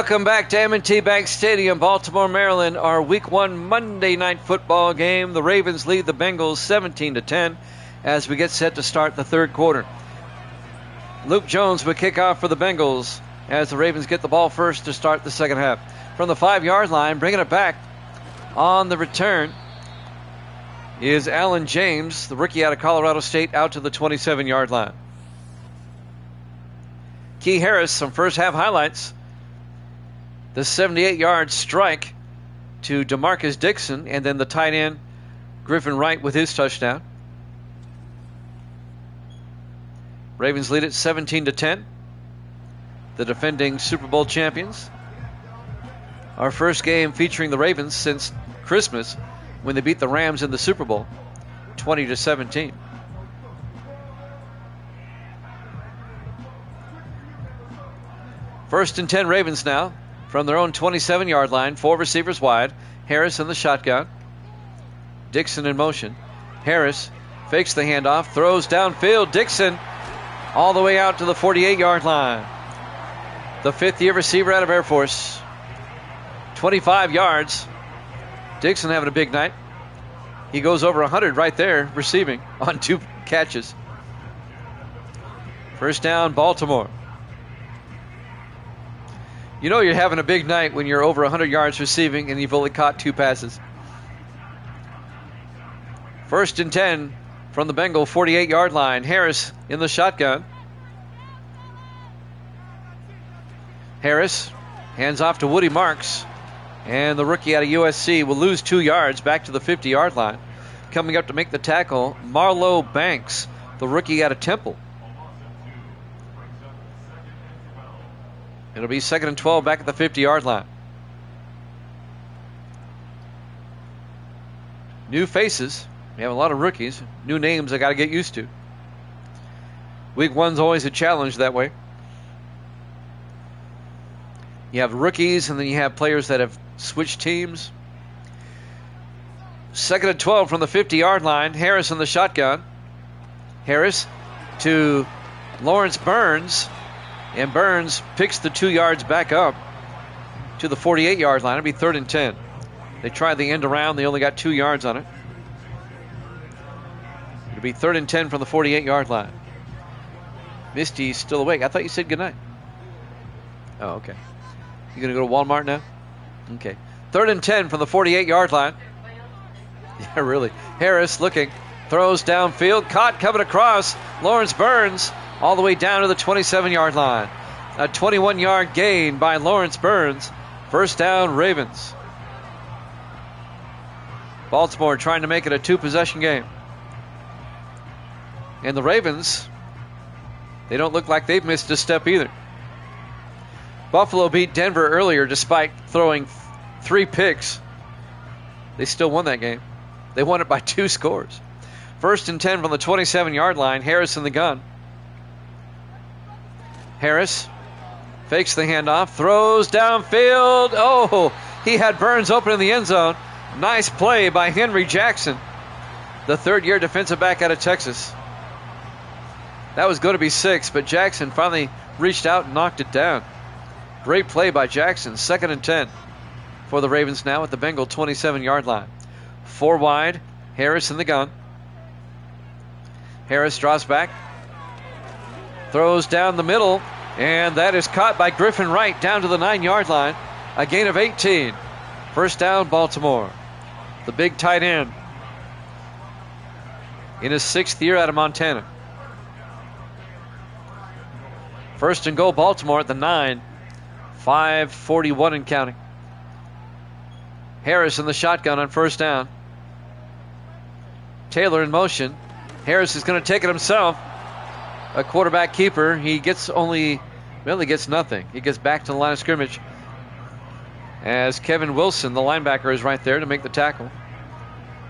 Welcome back to M&T Bank Stadium, Baltimore, Maryland. Our Week 1 Monday night football game. The Ravens lead the Bengals 17-10 as we get set to start the third quarter. Luke Jones will kick off for the Bengals as the Ravens get the ball first to start the second half. From the 5-yard line, bringing it back on the return is Alan James, the rookie out of Colorado State, out to the 27-yard line. Key Harris, some first half highlights. The 78-yard strike to DeMarcus Dixon, and then the tight end, Griffin Wright, with his touchdown. Ravens lead it 17-10. The defending Super Bowl champions. Our first game featuring the Ravens since Christmas when they beat the Rams in the Super Bowl, 20-17. First and 10 Ravens now. From their own 27-yard line, 4 receivers wide. Harris in the shotgun. Dixon in motion. Harris fakes the handoff, throws downfield. Dixon all the way out to the 48-yard line. The fifth-year receiver out of Air Force. 25 yards. Dixon having a big night. He goes over 100 right there, receiving on 2 catches. First down, Baltimore. You know you're having a big night when you're over 100 yards receiving and you've only caught 2 passes. First and 10 from the Bengal 48-yard line. Harris in the shotgun. Harris hands off to Woody Marks. And the rookie out of USC will lose 2 yards back to the 50-yard line. Coming up to make the tackle, Marlo Banks, the rookie out of Temple. It'll be 2nd and 12 back at the 50-yard line. new faces. We have a lot of rookies, new names I got to get used to. Week 1's always a challenge that way. You have rookies, and then you have players that have switched teams. 2nd and 12 from the 50-yard line. Harris in the shotgun. Harris to Lawrence Burns. And Burns picks the 2 yards back up to the 48-yard line. It'll be 3rd and 10. They tried the end around. They only got 2 yards on it. It'll be 3rd and 10 from the 48-yard line. Misty's still awake. I thought you said goodnight. Oh, okay. You going to go to Walmart now? Okay. 3rd and 10 from the 48-yard line. Yeah, really. Harris looking. Throws downfield. Caught coming across. Lawrence Burns all the way down to the 27-yard line. A 21-yard gain by Lawrence Burns. First down, Ravens. Baltimore trying to make it a 2-possession game. And the Ravens, they don't look like they've missed a step either. Buffalo beat Denver earlier despite throwing 3 picks. They still won that game. They won it by 2 scores. 1st and 10 from the 27-yard line. Harris in the gun. Harris fakes the handoff, throws downfield. Oh, he had Burns open in the end zone. Nice play by Henry Jackson, the 3rd-year defensive back out of Texas. That was going to be 6, but Jackson finally reached out and knocked it down. Great play by Jackson. 2nd and 10 for the Ravens now at the Bengal 27-yard line. 4 wide. Harris in the gun. Harris draws back. Throws down the middle. And that is caught by Griffin Wright down to the 9-yard line. A gain of 18. First down, Baltimore. The big tight end in his 6th year out of Montana. 1st and goal, Baltimore at the 9. 5:41 and counting. Harris in the shotgun on 1st down. Taylor in motion. Harris is going to take it himself. A quarterback keeper. He gets he gets nothing. He gets back to the line of scrimmage as Kevin Wilson, the linebacker, is right there to make the tackle.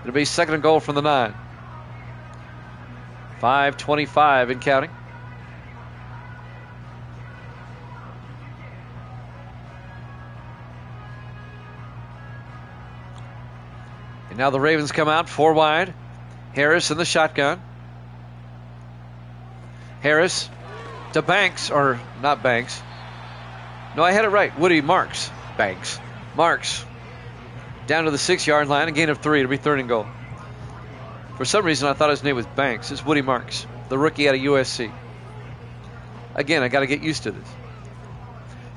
It'll be 2nd and goal from the 9. 5:25 and counting. And now the Ravens come out 4 wide. Harris in the shotgun. Harris to Banks, or not Banks. No, I had it right. Woody Marks. Banks. Marks. Down to the 6-yard line. A gain of 3. It'll be 3rd and goal. For some reason, I thought his name was Banks. It's Woody Marks, the rookie out of USC. Again, I got to get used to this.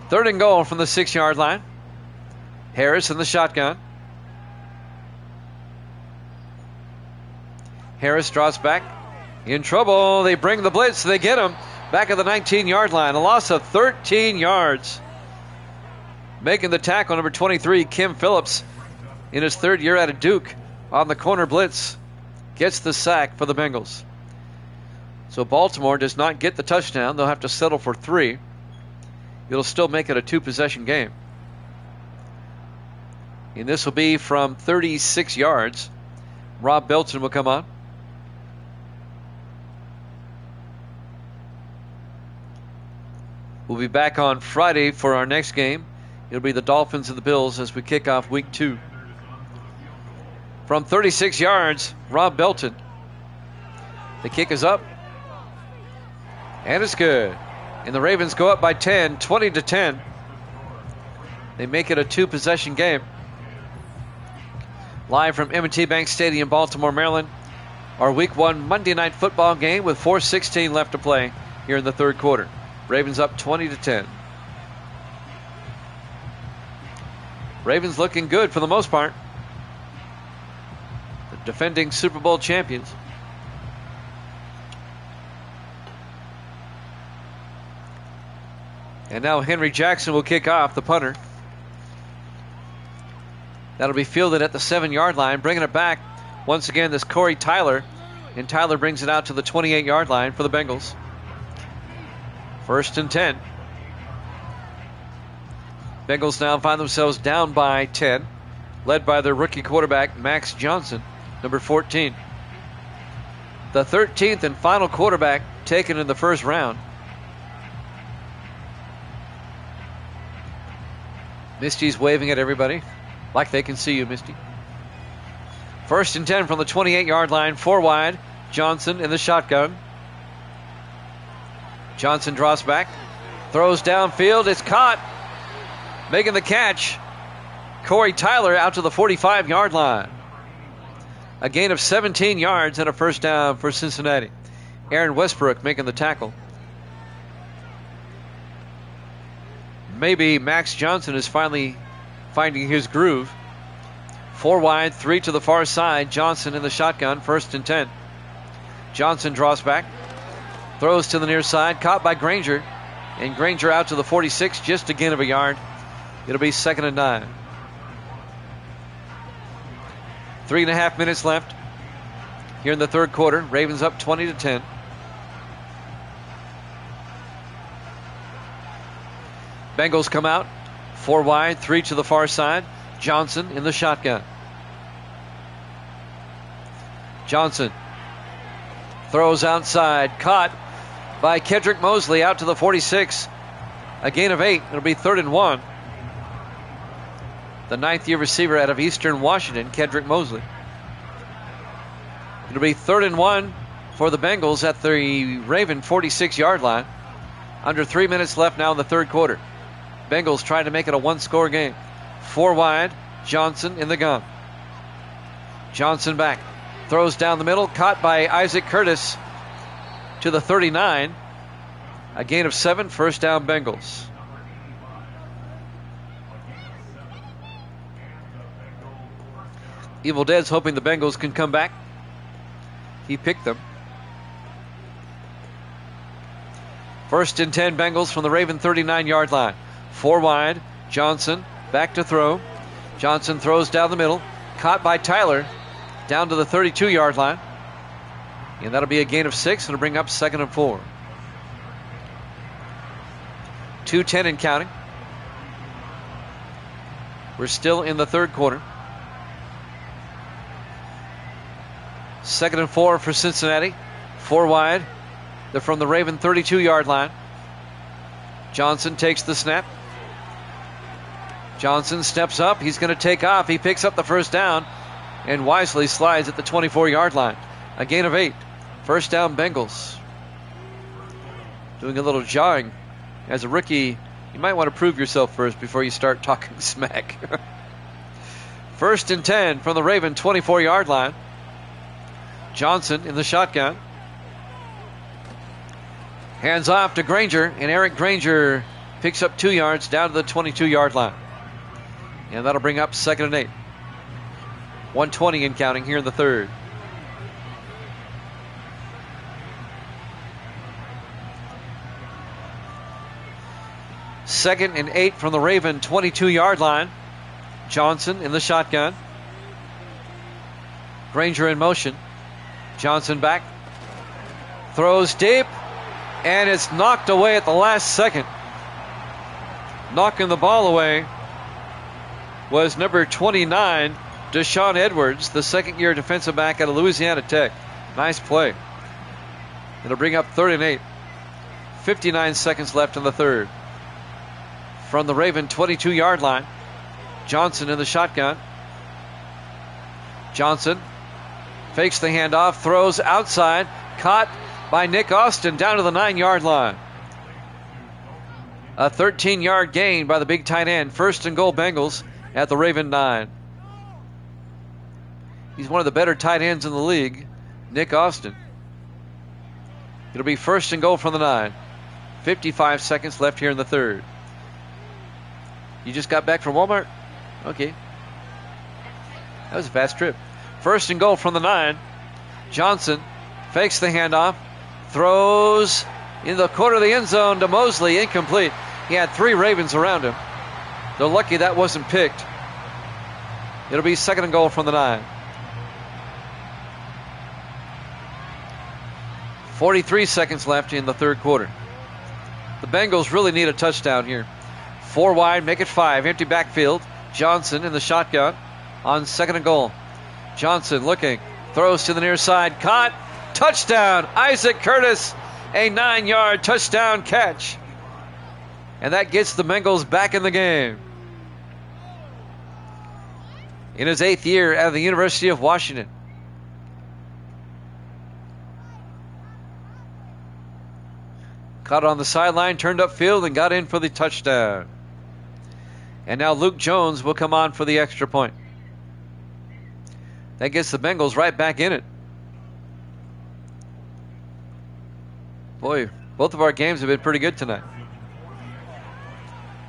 3rd and goal from the 6-yard line. Harris in the shotgun. Harris draws back. In trouble. They bring the blitz. They get him back at the 19-yard line. A loss of 13 yards. Making the tackle, number 23, Kim Phillips, in his 3rd year out of Duke, on the corner blitz, gets the sack for the Bengals. So Baltimore does not get the touchdown. They'll have to settle for 3. It'll still make it a 2-possession game. And this will be from 36 yards. Rob Belton will come on. We'll be back on Friday for our next game. It'll be the Dolphins and the Bills as we kick off week 2. From 36 yards, Rob Belton. The kick is up. And it's good. And the Ravens go up by 10, 20-10. They make it a 2-possession game. Live from M&T Bank Stadium, Baltimore, Maryland. Our week 1 Monday night football game with 4:16 left to play here in the 3rd quarter. Ravens up 20-10. Ravens looking good for the most part. The defending Super Bowl champions. And now Henry Jackson will kick off, the punter. That'll be fielded at the 7-yard line. Bringing it back, once again, this Corey Tyler. And Tyler brings it out to the 28-yard line for the Bengals. 1st and 10. Bengals now find themselves down by 10, led by their rookie quarterback, Max Johnson. number 14. The 13th and final quarterback taken in the first round. Misty's waving at everybody like they can see you, Misty. 1st and 10 from the 28-yard line, 4 wide. Johnson in the shotgun. Johnson draws back, throws downfield. It's caught. Making the catch, Corey Tyler out to the 45-yard line. A gain of 17 yards and a first down for Cincinnati. Aaron Westbrook making the tackle. Maybe Max Johnson is finally finding his groove. 4 wide, 3 to the far side. Johnson in the shotgun, 1st and 10. Johnson draws back, throws to the near side, caught by Granger. And Granger out to the 46, just a gain of a yard. It'll be 2nd and 9. 3.5 minutes left here in the third quarter. Ravens up 20-10. Bengals come out, 4 wide, 3 to the far side. Johnson in the shotgun. Johnson throws outside, caught by Kedrick Mosley out to the 46. A gain of 8. It'll be 3rd and 1. The 9th-year receiver out of Eastern Washington, Kedrick Mosley. It'll be 3rd and 1 for the Bengals at the Raven 46-yard line. Under 3 minutes left now in the third quarter. Bengals trying to make it a one-score game. 4 wide, Johnson in the gun. Johnson back, throws down the middle, caught by Isaac Curtis to the 39. A gain of 7, first down Bengals. Evil Dead's hoping the Bengals can come back. He picked them. 1st and 10 Bengals from the Raven 39-yard line. 4 wide, Johnson back to throw. Johnson throws down the middle, caught by Tyler down to the 32-yard line. And that'll be a gain of 6. It'll bring up 2nd and 4. 2:10 and counting. We're still in the third quarter. 2nd and 4 for Cincinnati. 4 wide. They're from the Raven 32-yard line. Johnson takes the snap. Johnson steps up. He's going to take off. He picks up the first down and wisely slides at the 24-yard line. A gain of 8. First down Bengals. Doing a little jawing. As a rookie, you might want to prove yourself first before you start talking smack. 1st and 10 from the Raven 24-yard line. Johnson in the shotgun. Hands off to Granger, and Eric Granger picks up 2 yards down to the 22-yard line. And that'll bring up 2nd and 8. 1:20 and counting here in the third. Second and 8 from the Raven 22-yard line. Johnson in the shotgun. Granger in motion. Johnson back. Throws deep. And it's knocked away at the last second. Knocking the ball away was number 29, Deshaun Edwards, the second-year defensive back out of Louisiana Tech. Nice play. It'll bring up 3rd and 8. 59 seconds left in the third. From the Raven 22-yard line, Johnson in the shotgun. Johnson fakes the handoff, throws outside, caught by Nick Austin down to the 9-yard line. A 13-yard gain by the big tight end. 1st and goal Bengals at the Raven 9. He's one of the better tight ends in the league, Nick Austin. It'll be 1st and goal from the 9. 55 seconds left here in the third. You just got back from Walmart? Okay. That was a fast trip. 1st and goal from the 9. Johnson fakes the handoff. Throws in the corner of the end zone to Mosley. Incomplete. He had 3 Ravens around him. They're lucky that wasn't picked. It'll be 2nd and goal from the 9. 43 seconds left in the third quarter. The Bengals really need a touchdown here. 4 wide, make it 5. Empty backfield. Johnson in the shotgun on 2nd and goal. Johnson looking, throws to the near side, caught, touchdown, Isaac Curtis, a 9-yard touchdown catch. And that gets the Bengals back in the game. In his 8th year out of the University of Washington. Caught on the sideline, turned upfield, and got in for the touchdown. And now Luke Jones will come on for the extra point. That gets the Bengals right back in it. Boy, both of our games have been pretty good tonight.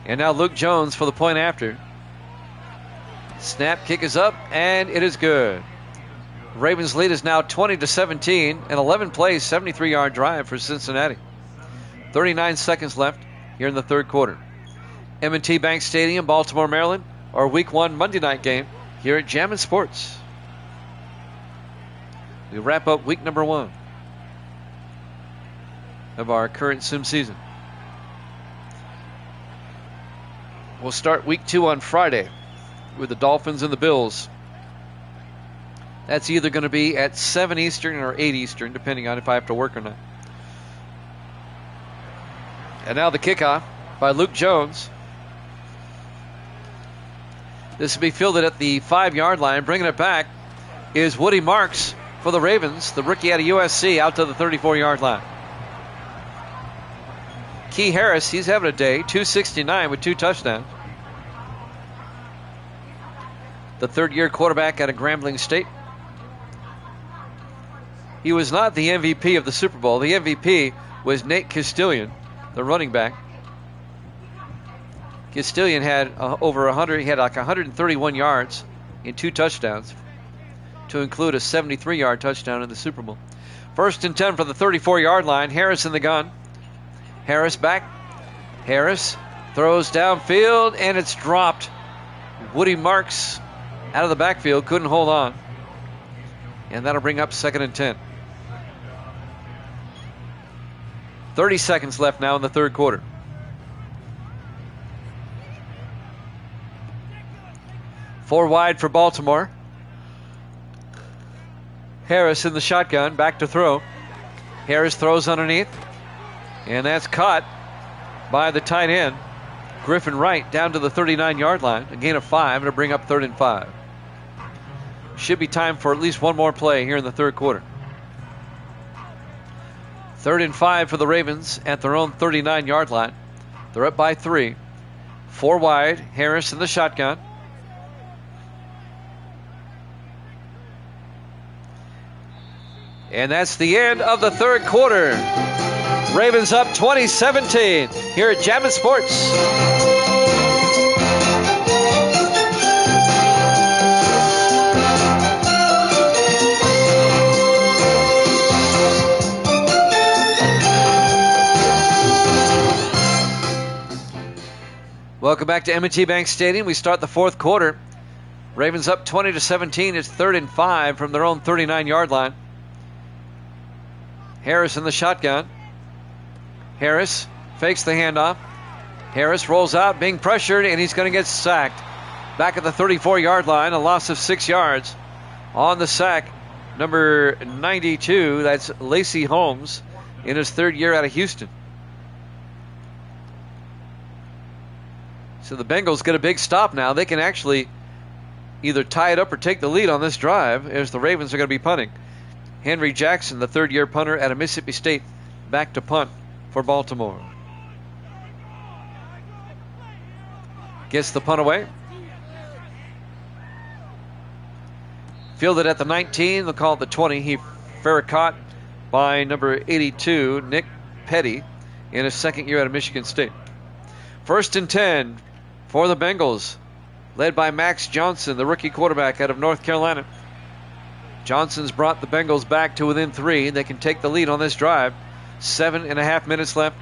And now Luke Jones for the point after. Snap, kick is up, and it is good. Ravens lead is now 20-17, an 11-play, 73-yard drive for Cincinnati. 39 seconds left here in the third quarter. M&T Bank Stadium, Baltimore, Maryland, our Week 1 Monday night game here at Jammin' Sports. We wrap up week number 1 of our current sim season. We'll start week 2 on Friday with the Dolphins and the Bills. That's either going to be at 7 Eastern or 8 Eastern, depending on if I have to work or not. And now the kickoff by Luke Jones. This will be fielded at the 5-yard line. Bringing it back is Woody Marks for the Ravens, the rookie out of USC, out to the 34-yard line. Key Harris, he's having a day, 269 with 2 touchdowns. The third-year quarterback out of Grambling State. He was not the MVP of the Super Bowl. The MVP was Nate Castilian, the running back. Castilian had over 100. He had like 131 yards in 2 touchdowns, to include a 73-yard touchdown in the Super Bowl. 1st and 10 for the 34-yard line. Harris in the gun. Harris back. Harris throws downfield, and it's dropped. Woody Marks out of the backfield, couldn't hold on. And that'll bring up 2nd and 10. 30 seconds left now in the third quarter. Four wide for Baltimore. Harris in the shotgun, back to throw. Harris throws underneath, and that's caught by the tight end, Griffin Wright, down to the 39-yard line. A gain of 5 to bring up 3rd and 5. Should be time for at least one more play here in the third quarter. 3rd and 5 for the Ravens at their own 39-yard line. They're up by 3. 4 wide, Harris in the shotgun. And that's the end of the third quarter. Ravens up 20-17 here at Jammin' Sports. Welcome back to M&T Bank Stadium. We start the fourth quarter. Ravens up 20-17. It's 3rd and 5 from their own 39-yard line. Harris in the shotgun. Harris fakes the handoff. Harris rolls out, being pressured, and he's going to get sacked. Back at the 34-yard line, a loss of 6 yards. On the sack, number 92, that's Lacey Holmes, in his 3rd year out of Houston. So the Bengals get a big stop now. They can actually either tie it up or take the lead on this drive, as the Ravens are going to be punting. Henry Jackson, the 3rd-year punter out of Mississippi State, back to punt for Baltimore. Gets the punt away. Fielded at the 19. They'll call it the 20. He fair caught by number 82, Nick Petty, in his 2nd year out of Michigan State. 1st and 10 for the Bengals, led by Max Johnson, the rookie quarterback out of North Carolina. Johnson's brought the Bengals back to within 3. They can take the lead on this drive. 7.5 minutes left.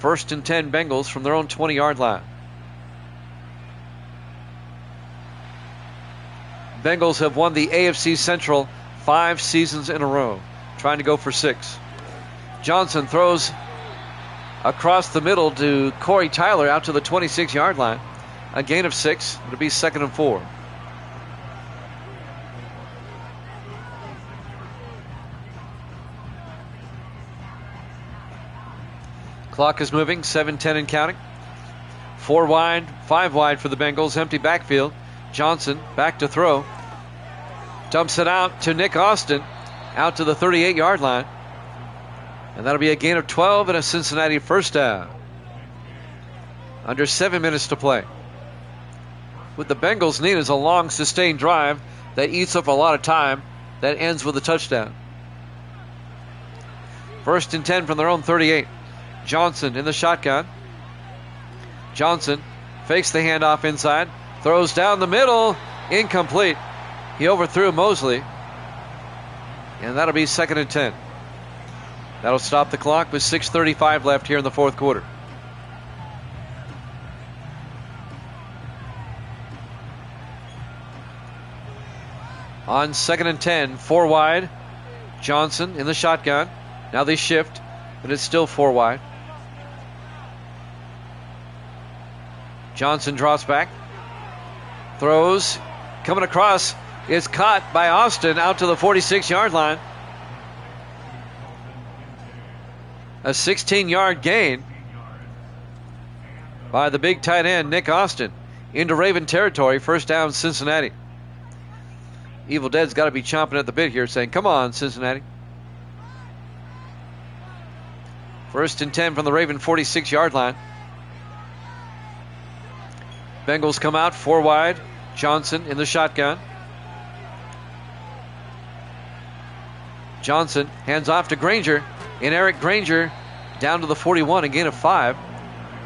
1st and 10 Bengals from their own 20-yard line. Bengals have won the AFC Central 5 seasons in a row, trying to go for 6. Johnson throws across the middle to Corey Tyler out to the 26-yard line. A gain of 6. It'll be 2nd and 4. Clock is moving, 7:10 and counting. 4 wide, 5 wide for the Bengals. Empty backfield. Johnson back to throw. Dumps it out to Nick Austin, out to the 38-yard line. And that'll be a gain of 12 and a Cincinnati first down. Under 7 minutes to play. What the Bengals need is a long, sustained drive that eats up a lot of time that ends with a touchdown. 1st and 10 from their own 38. Johnson in the shotgun. Johnson fakes the handoff inside. Throws down the middle. Incomplete. He overthrew Mosley. And that'll be 2nd and 10. That'll stop the clock with 6:35 left here in the fourth quarter. On 2nd and 10, 4 wide. Johnson in the shotgun. Now they shift, but it's still 4 wide. Johnson drops back. Throws. Coming across. Is caught by Austin out to the 46-yard line. A 16-yard gain by the big tight end, Nick Austin, into Raven territory. First down, Cincinnati. Evil Dead's got to be chomping at the bit here, saying, come on, Cincinnati. 1st and 10 from the Raven 46-yard line. Bengals come out 4 wide. Johnson in the shotgun. Johnson hands off to Granger. And Eric Granger down to the 41, a gain of 5.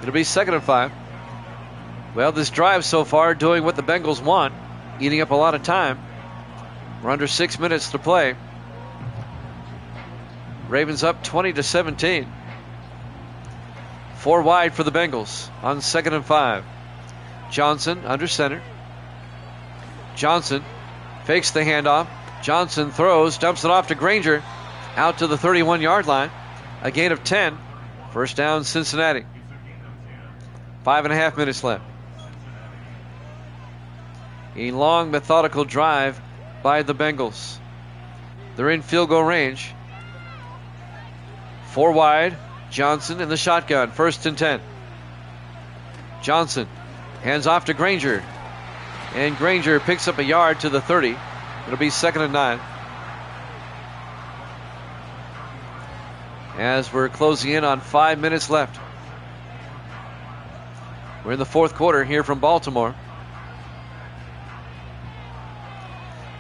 It'll be 2nd and 5. Well, this drive so far doing what the Bengals want, eating up a lot of time. We're under 6 minutes to play. Ravens up 20-17. 4 wide for the Bengals on 2nd and 5. Johnson under center. Johnson fakes the handoff. Johnson throws, dumps it off to Granger, out to the 31-yard line. A gain of 10. First down, Cincinnati. 5.5 minutes left. A long, methodical drive by the Bengals. They're in field goal range. 4 wide. Johnson in the shotgun. 1st and 10. Johnson hands off to Granger. And Granger picks up a yard to the 30. It'll be 2nd and 9. As we're closing in on 5 minutes left. We're in the fourth quarter here from Baltimore.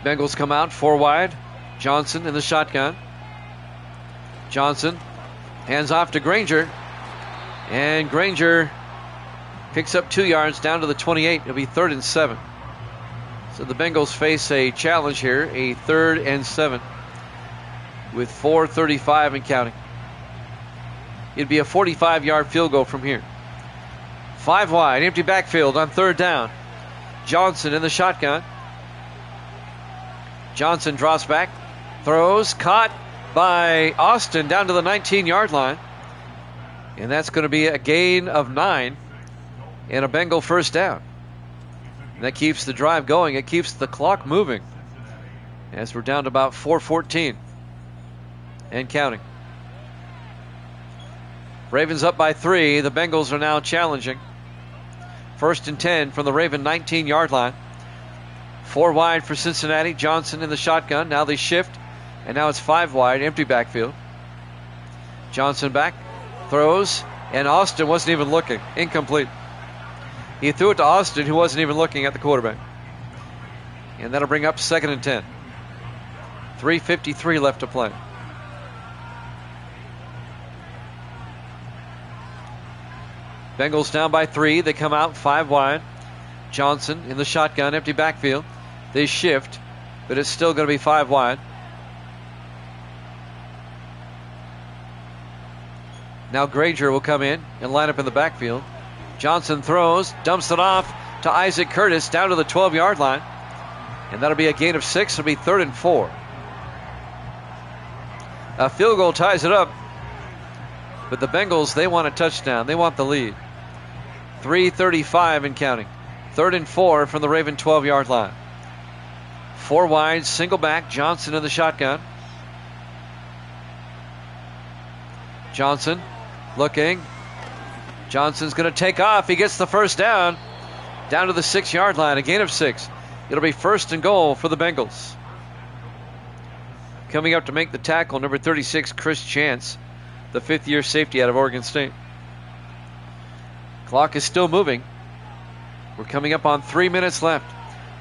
Bengals come out 4 wide. Johnson in the shotgun. Johnson hands off to Granger. And Granger picks up 2 yards down to the 28. It'll be 3rd and 7. So the Bengals face a challenge here, a 3rd and 7 with 4:35 and counting. It'd be a 45-yard field goal from here. 5 wide, empty backfield on 3rd down. Johnson in the shotgun. Johnson drops back, throws, caught by Austin down to the 19-yard line. And that's going to be a gain of 9 and a Bengal first down. And that keeps the drive going. It keeps the clock moving as we're down to about 4:14 and counting. Ravens up by 3. The Bengals are now challenging. 1st and 10 from the Raven 19-yard line. 4 wide for Cincinnati. Johnson in the shotgun. Now they shift, and now it's 5 wide, empty backfield. Johnson back, throws, and Austin wasn't even looking. Incomplete. He threw it to Austin, who wasn't even looking at the quarterback. And that'll bring up 2nd and 10. 3:53 left to play. Bengals down by 3. They come out 5 wide. Johnson in the shotgun, empty backfield. They shift, but it's still going to be 5 wide. Now Granger will come in and line up in the backfield. Johnson throws, dumps it off to Isaac Curtis down to the 12-yard line. And that'll be a gain of 6. It'll be 3rd and 4. A field goal ties it up. But the Bengals, they want a touchdown. They want the lead. 3:35 and counting. 3rd and 4 from the Raven 12-yard line. 4 wide, single back. Johnson in the shotgun. Johnson looking, Johnson's going to take off. He gets the first down to the 6-yard line, a gain of 6. It'll be 1st and goal for the Bengals. Coming up to make the tackle, number 36, Chris Chance, the 5th-year safety out of Oregon State. Clock is still moving. We're coming up on 3 minutes left.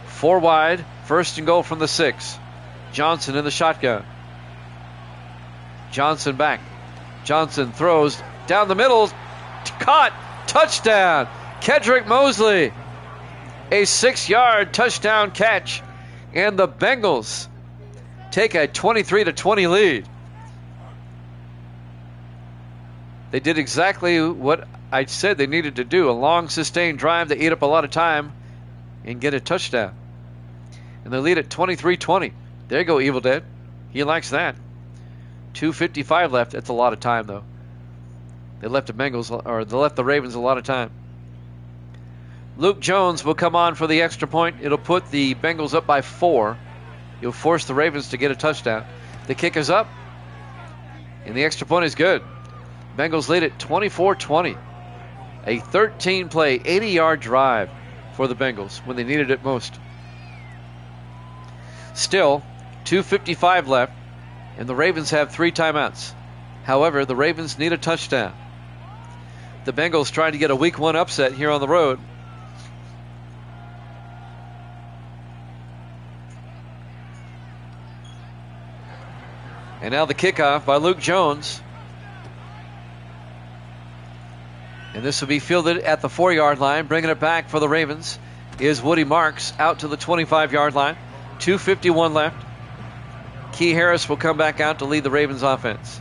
4 wide, 1st and goal from the 6. Johnson in the shotgun. Johnson back. Johnson throws down the middle. Caught. Touchdown. Kedrick Mosley. A 6-yard touchdown catch. And the Bengals take a 23-20 lead. They did exactly what I said they needed to do. A long, sustained drive to eat up a lot of time and get a touchdown. And they lead at 23-20. There you go, Evil Dead. He likes that. 2:55 left. That's a lot of time, though. They left the Ravens a lot of time. Luke Jones will come on for the extra point. It'll put the Bengals up by 4. He'll force the Ravens to get a touchdown. The kick is up, and the extra point is good. Bengals lead at 24-20. A 13-play, 80-yard drive for the Bengals when they needed it most. Still, 2:55 left, and the Ravens have 3 timeouts. However, the Ravens need a touchdown. The Bengals trying to get a Week 1 upset here on the road. And now the kickoff by Luke Jones. And this will be fielded at the 4-yard line. Bringing it back for the Ravens is Woody Marks out to the 25-yard line. 2:51 left. Key Harris will come back out to lead the Ravens offense.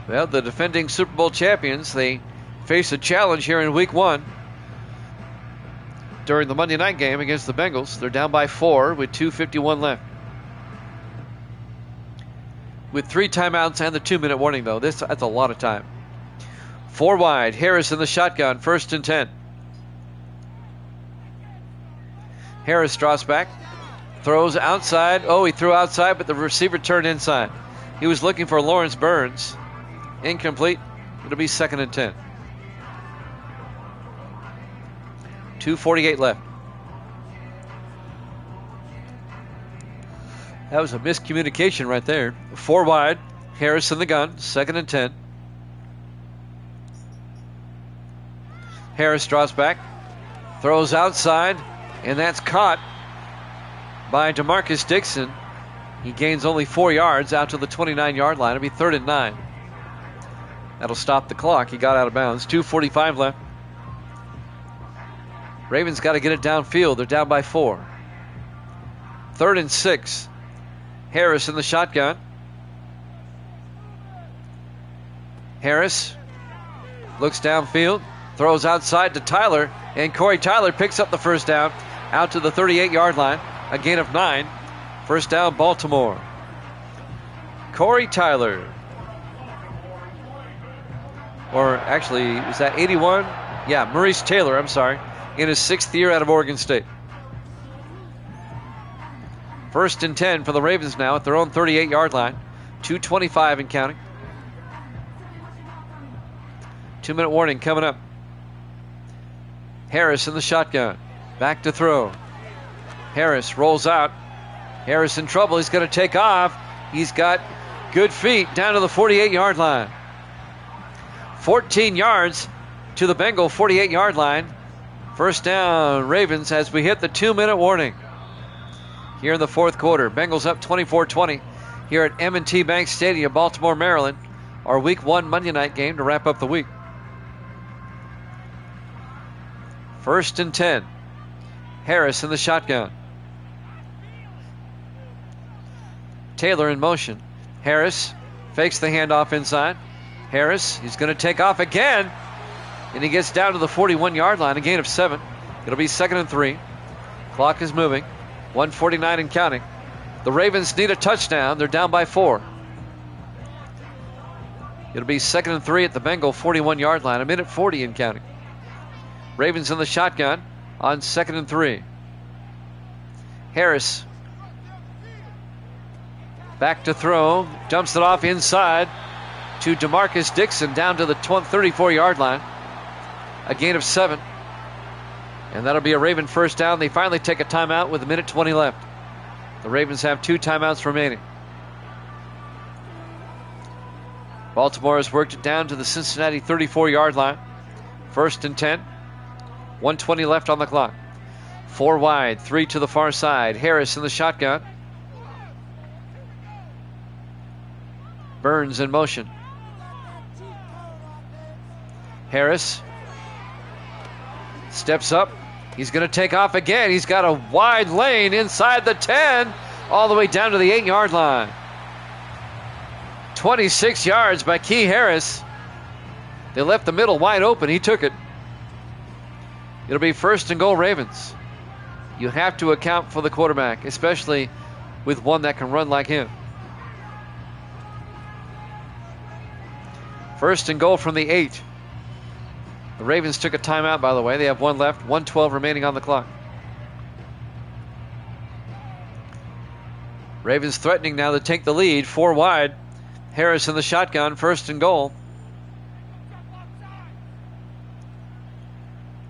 Well, the defending Super Bowl champions, they face a challenge here in Week 1. During the Monday night game against the Bengals, they're down by 4 with 2:51 left. With 3 timeouts and the 2-minute warning, though. That's a lot of time. 4 wide. Harris in the shotgun. 1st and 10. Harris draws back. Throws outside. Oh, he threw outside, but the receiver turned inside. He was looking for Lawrence Burns. Incomplete. It'll be 2nd and 10. 2:48 left. That was a miscommunication right there. 4 wide. Harris in the gun. 2nd and 10. Harris draws back. Throws outside. And that's caught by DeMarcus Dixon. He gains only 4 yards out to the 29-yard line. It'll be 3rd and 9. That'll stop the clock. He got out of bounds. 2:45 left. Ravens got to get it downfield. They're down by 4. 3rd and 6. Harris in the shotgun. Harris looks downfield. Throws outside to Tyler. And Corey Tyler picks up the first down out to the 38-yard line. A gain of 9. First down, Baltimore. Corey Tyler. Or actually, was that 81? Yeah, Maurice Taylor, I'm sorry. In his 6th year out of Oregon State. 1st and 10 for the Ravens now at their own 38-yard line. 2:25 and counting. 2-minute warning coming up. Harris in the shotgun. Back to throw. Harris rolls out. Harris in trouble. He's going to take off. He's got good feet down to the 48-yard line. 14 yards to the Bengal 48-yard line. First down, Ravens, as we hit the 2-minute warning. Here in the 4th quarter, Bengals up 24-20 here at M&T Bank Stadium, Baltimore, Maryland. Our Week 1 Monday night game to wrap up the week. 1st and 10. Harris in the shotgun. Taylor in motion. Harris fakes the handoff inside. Harris, he's going to take off again. And he gets down to the 41-yard line, a gain of 7. It'll be 2nd and 3. Clock is moving. 1:49 and counting. The Ravens need a touchdown. They're down by 4. It'll be 2nd and 3 at the Bengal 41-yard line. 1:40 and counting. Ravens in the shotgun on 2nd and 3. Harris back to throw. Dumps it off inside to DeMarcus Dixon down to the 34-yard line. a gain of 7. And that'll be a Raven first down. They finally take a timeout with 1:20 left. The Ravens have 2 timeouts remaining. Baltimore has worked it down to the Cincinnati 34-yard line. 1st and 10. 1:20 left on the clock. 4 wide, 3 to the far side. Harris in the shotgun. Burns in motion. Harris steps up. He's going to take off again. He's got a wide lane inside the 10, all the way down to the 8-yard line. 26 yards by Key Harris. They left the middle wide open. He took it. It'll be 1st and goal Ravens. You have to account for the quarterback, especially with one that can run like him. 1st and goal from the 8. The Ravens took a timeout, by the way. They have 1 left, 1:12 remaining on the clock. Ravens threatening now to take the lead. 4 wide. Harris in the shotgun, 1st and goal.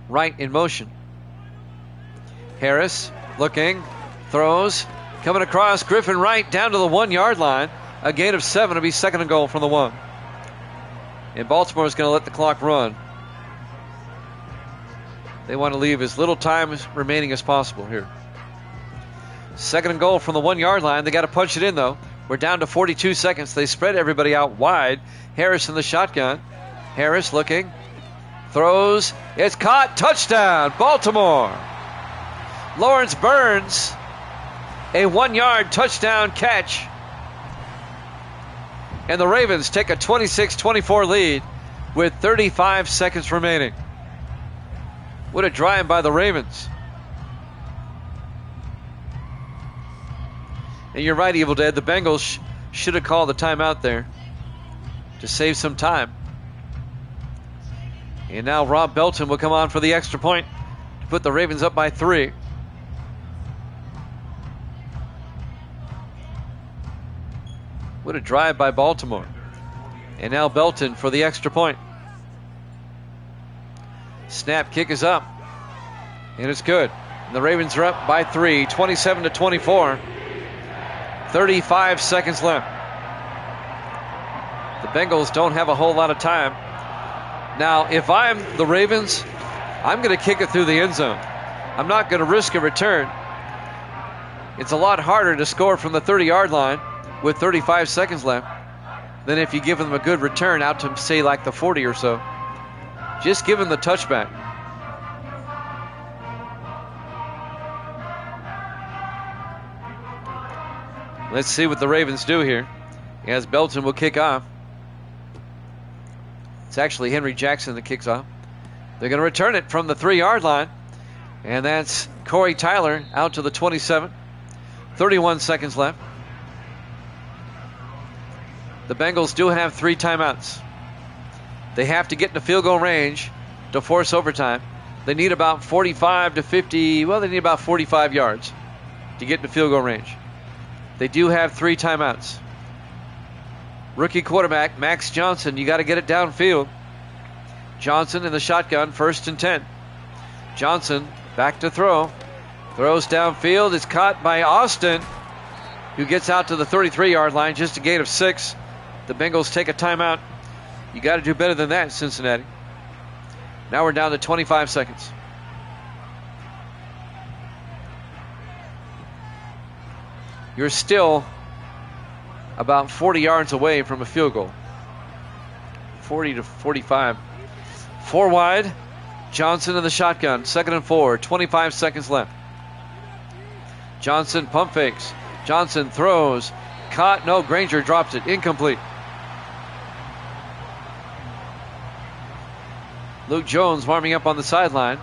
Wright in motion. Harris looking, throws, coming across. Griffin Wright down to the 1-yard line. A gain of 7. It'll be 2nd and goal from the 1. And Baltimore is going to let the clock run. They want to leave as little time remaining as possible here. 2nd and goal from the 1-yard line. They got to punch it in, though. We're down to 42 seconds. They spread everybody out wide. Harris in the shotgun. Harris looking. Throws. It's caught. Touchdown, Baltimore. Lawrence Burns. A 1-yard touchdown catch. And the Ravens take a 26-24 lead with 35 seconds remaining. What a drive by the Ravens. And you're right, Evil Dead. The Bengals should have called the timeout there to save some time. And now Rob Belton will come on for the extra point to put the Ravens up by 3. What a drive by Baltimore. And now Belton for the extra point. Snap, kick is up. And it's good. And the Ravens are up by 3, 27-24. 35 seconds left. The Bengals don't have a whole lot of time. Now, if I'm the Ravens, I'm going to kick it through the end zone. I'm not going to risk a return. It's a lot harder to score from the 30-yard line with 35 seconds left than if you give them a good return out to, say, like the 40 or so. Just give them the touchback. Let's see what the Ravens do here as Belton will kick off. It's actually Henry Jackson that kicks off. They're going to return it from the 3-yard line. And that's Corey Tyler out to the 27. 31 seconds left. The Bengals do have 3 timeouts. They have to get into field goal range to force overtime. They need about 45 to 50, well, they need about 45 yards to get into field goal range. They do have 3 timeouts. Rookie quarterback Max Johnson, you got to get it downfield. Johnson in the shotgun, 1st and 10. Johnson back to throw. Throws downfield. It's caught by Austin, who gets out to the 33-yard line, just a gain of 6. The Bengals take a timeout. You got to do better than that, Cincinnati. Now we're down to 25 seconds. You're still about 40 yards away from a field goal. 40 to 45. 4 wide. Johnson in the shotgun. 2nd and 4. 25 seconds left. Johnson pump fakes. Johnson throws. Caught. No, Granger drops it. Incomplete. Luke Jones warming up on the sideline.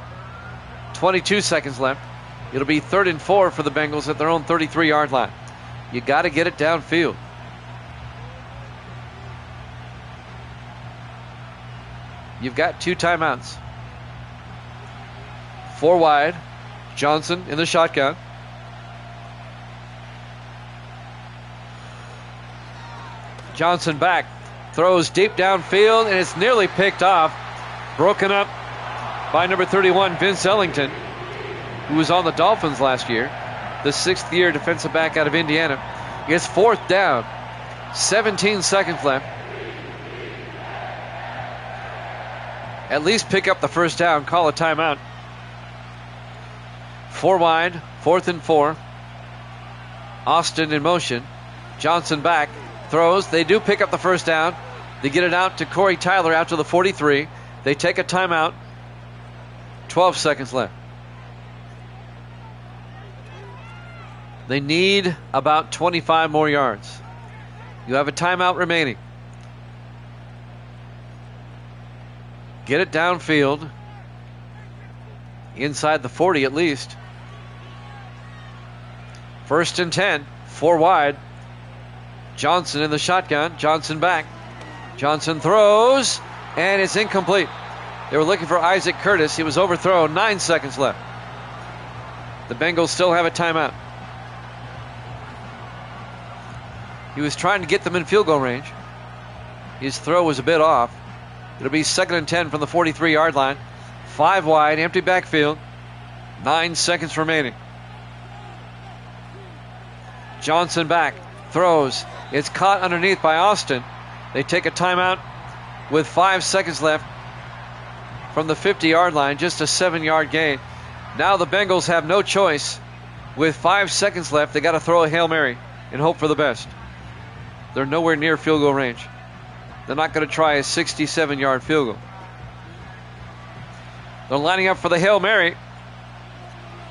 22 seconds left. It'll be 3rd and 4 for the Bengals at their own 33-yard line. You got to get it downfield. You've got 2 timeouts. 4 wide. Johnson in the shotgun. Johnson back. Throws deep downfield, and it's nearly picked off. Broken up by number 31, Vince Ellington, who was on the Dolphins last year, the 6th-year defensive back out of Indiana. It's 4th down, 17 seconds left. At least pick up the first down, call a timeout. 4 wide, 4th and 4. Austin in motion. Johnson back, throws. They do pick up the first down. They get it out to Corey Tyler out to the 43. They take a timeout. 12 seconds left. They need about 25 more yards. You have a timeout remaining. Get it downfield. Inside the 40 at least. 1st and 10. 4 wide. Johnson in the shotgun. Johnson back. Johnson throws. And it's incomplete. They were looking for Isaac Curtis. He was overthrown. 9 seconds left. The Bengals still have a timeout. He was trying to get them in field goal range. His throw was a bit off. It'll be 2nd and 10 from the 43-yard line. 5 wide, empty backfield. 9 seconds remaining. Johnson back, throws. It's caught underneath by Austin. They take a timeout with 5 seconds left from the 50-yard line. Just a 7-yard gain. Now the Bengals have no choice. With 5 seconds left, they got to throw a Hail Mary and hope for the best. They're nowhere near field goal range. They're not going to try a 67-yard field goal. They're lining up for the Hail Mary.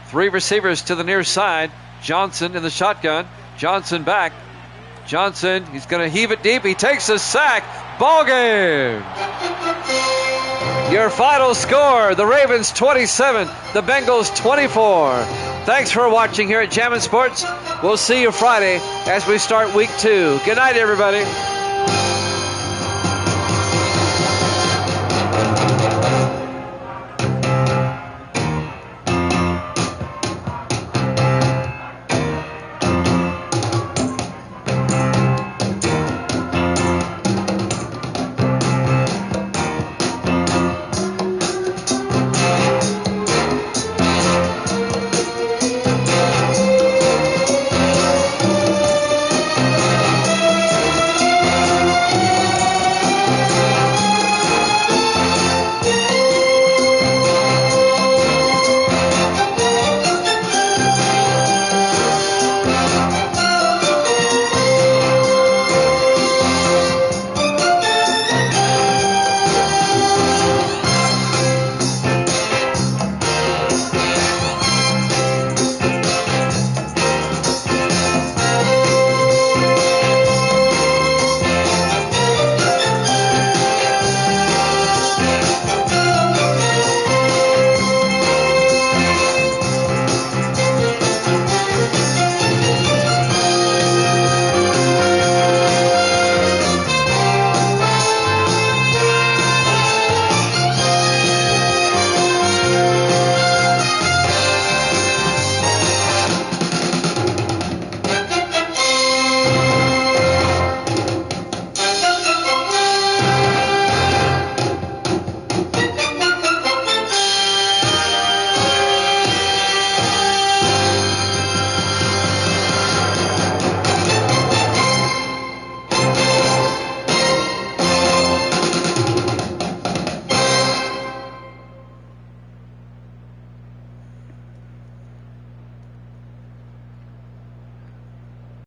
3 receivers to the near side. Johnson in the shotgun. Johnson back. Johnson, he's going to heave it deep. He takes a sack. Ball game. Your final score, the Ravens 27, the Bengals 24. Thanks for watching here at Jammin' Sports. We'll see you Friday as we start week 2. Good night, everybody.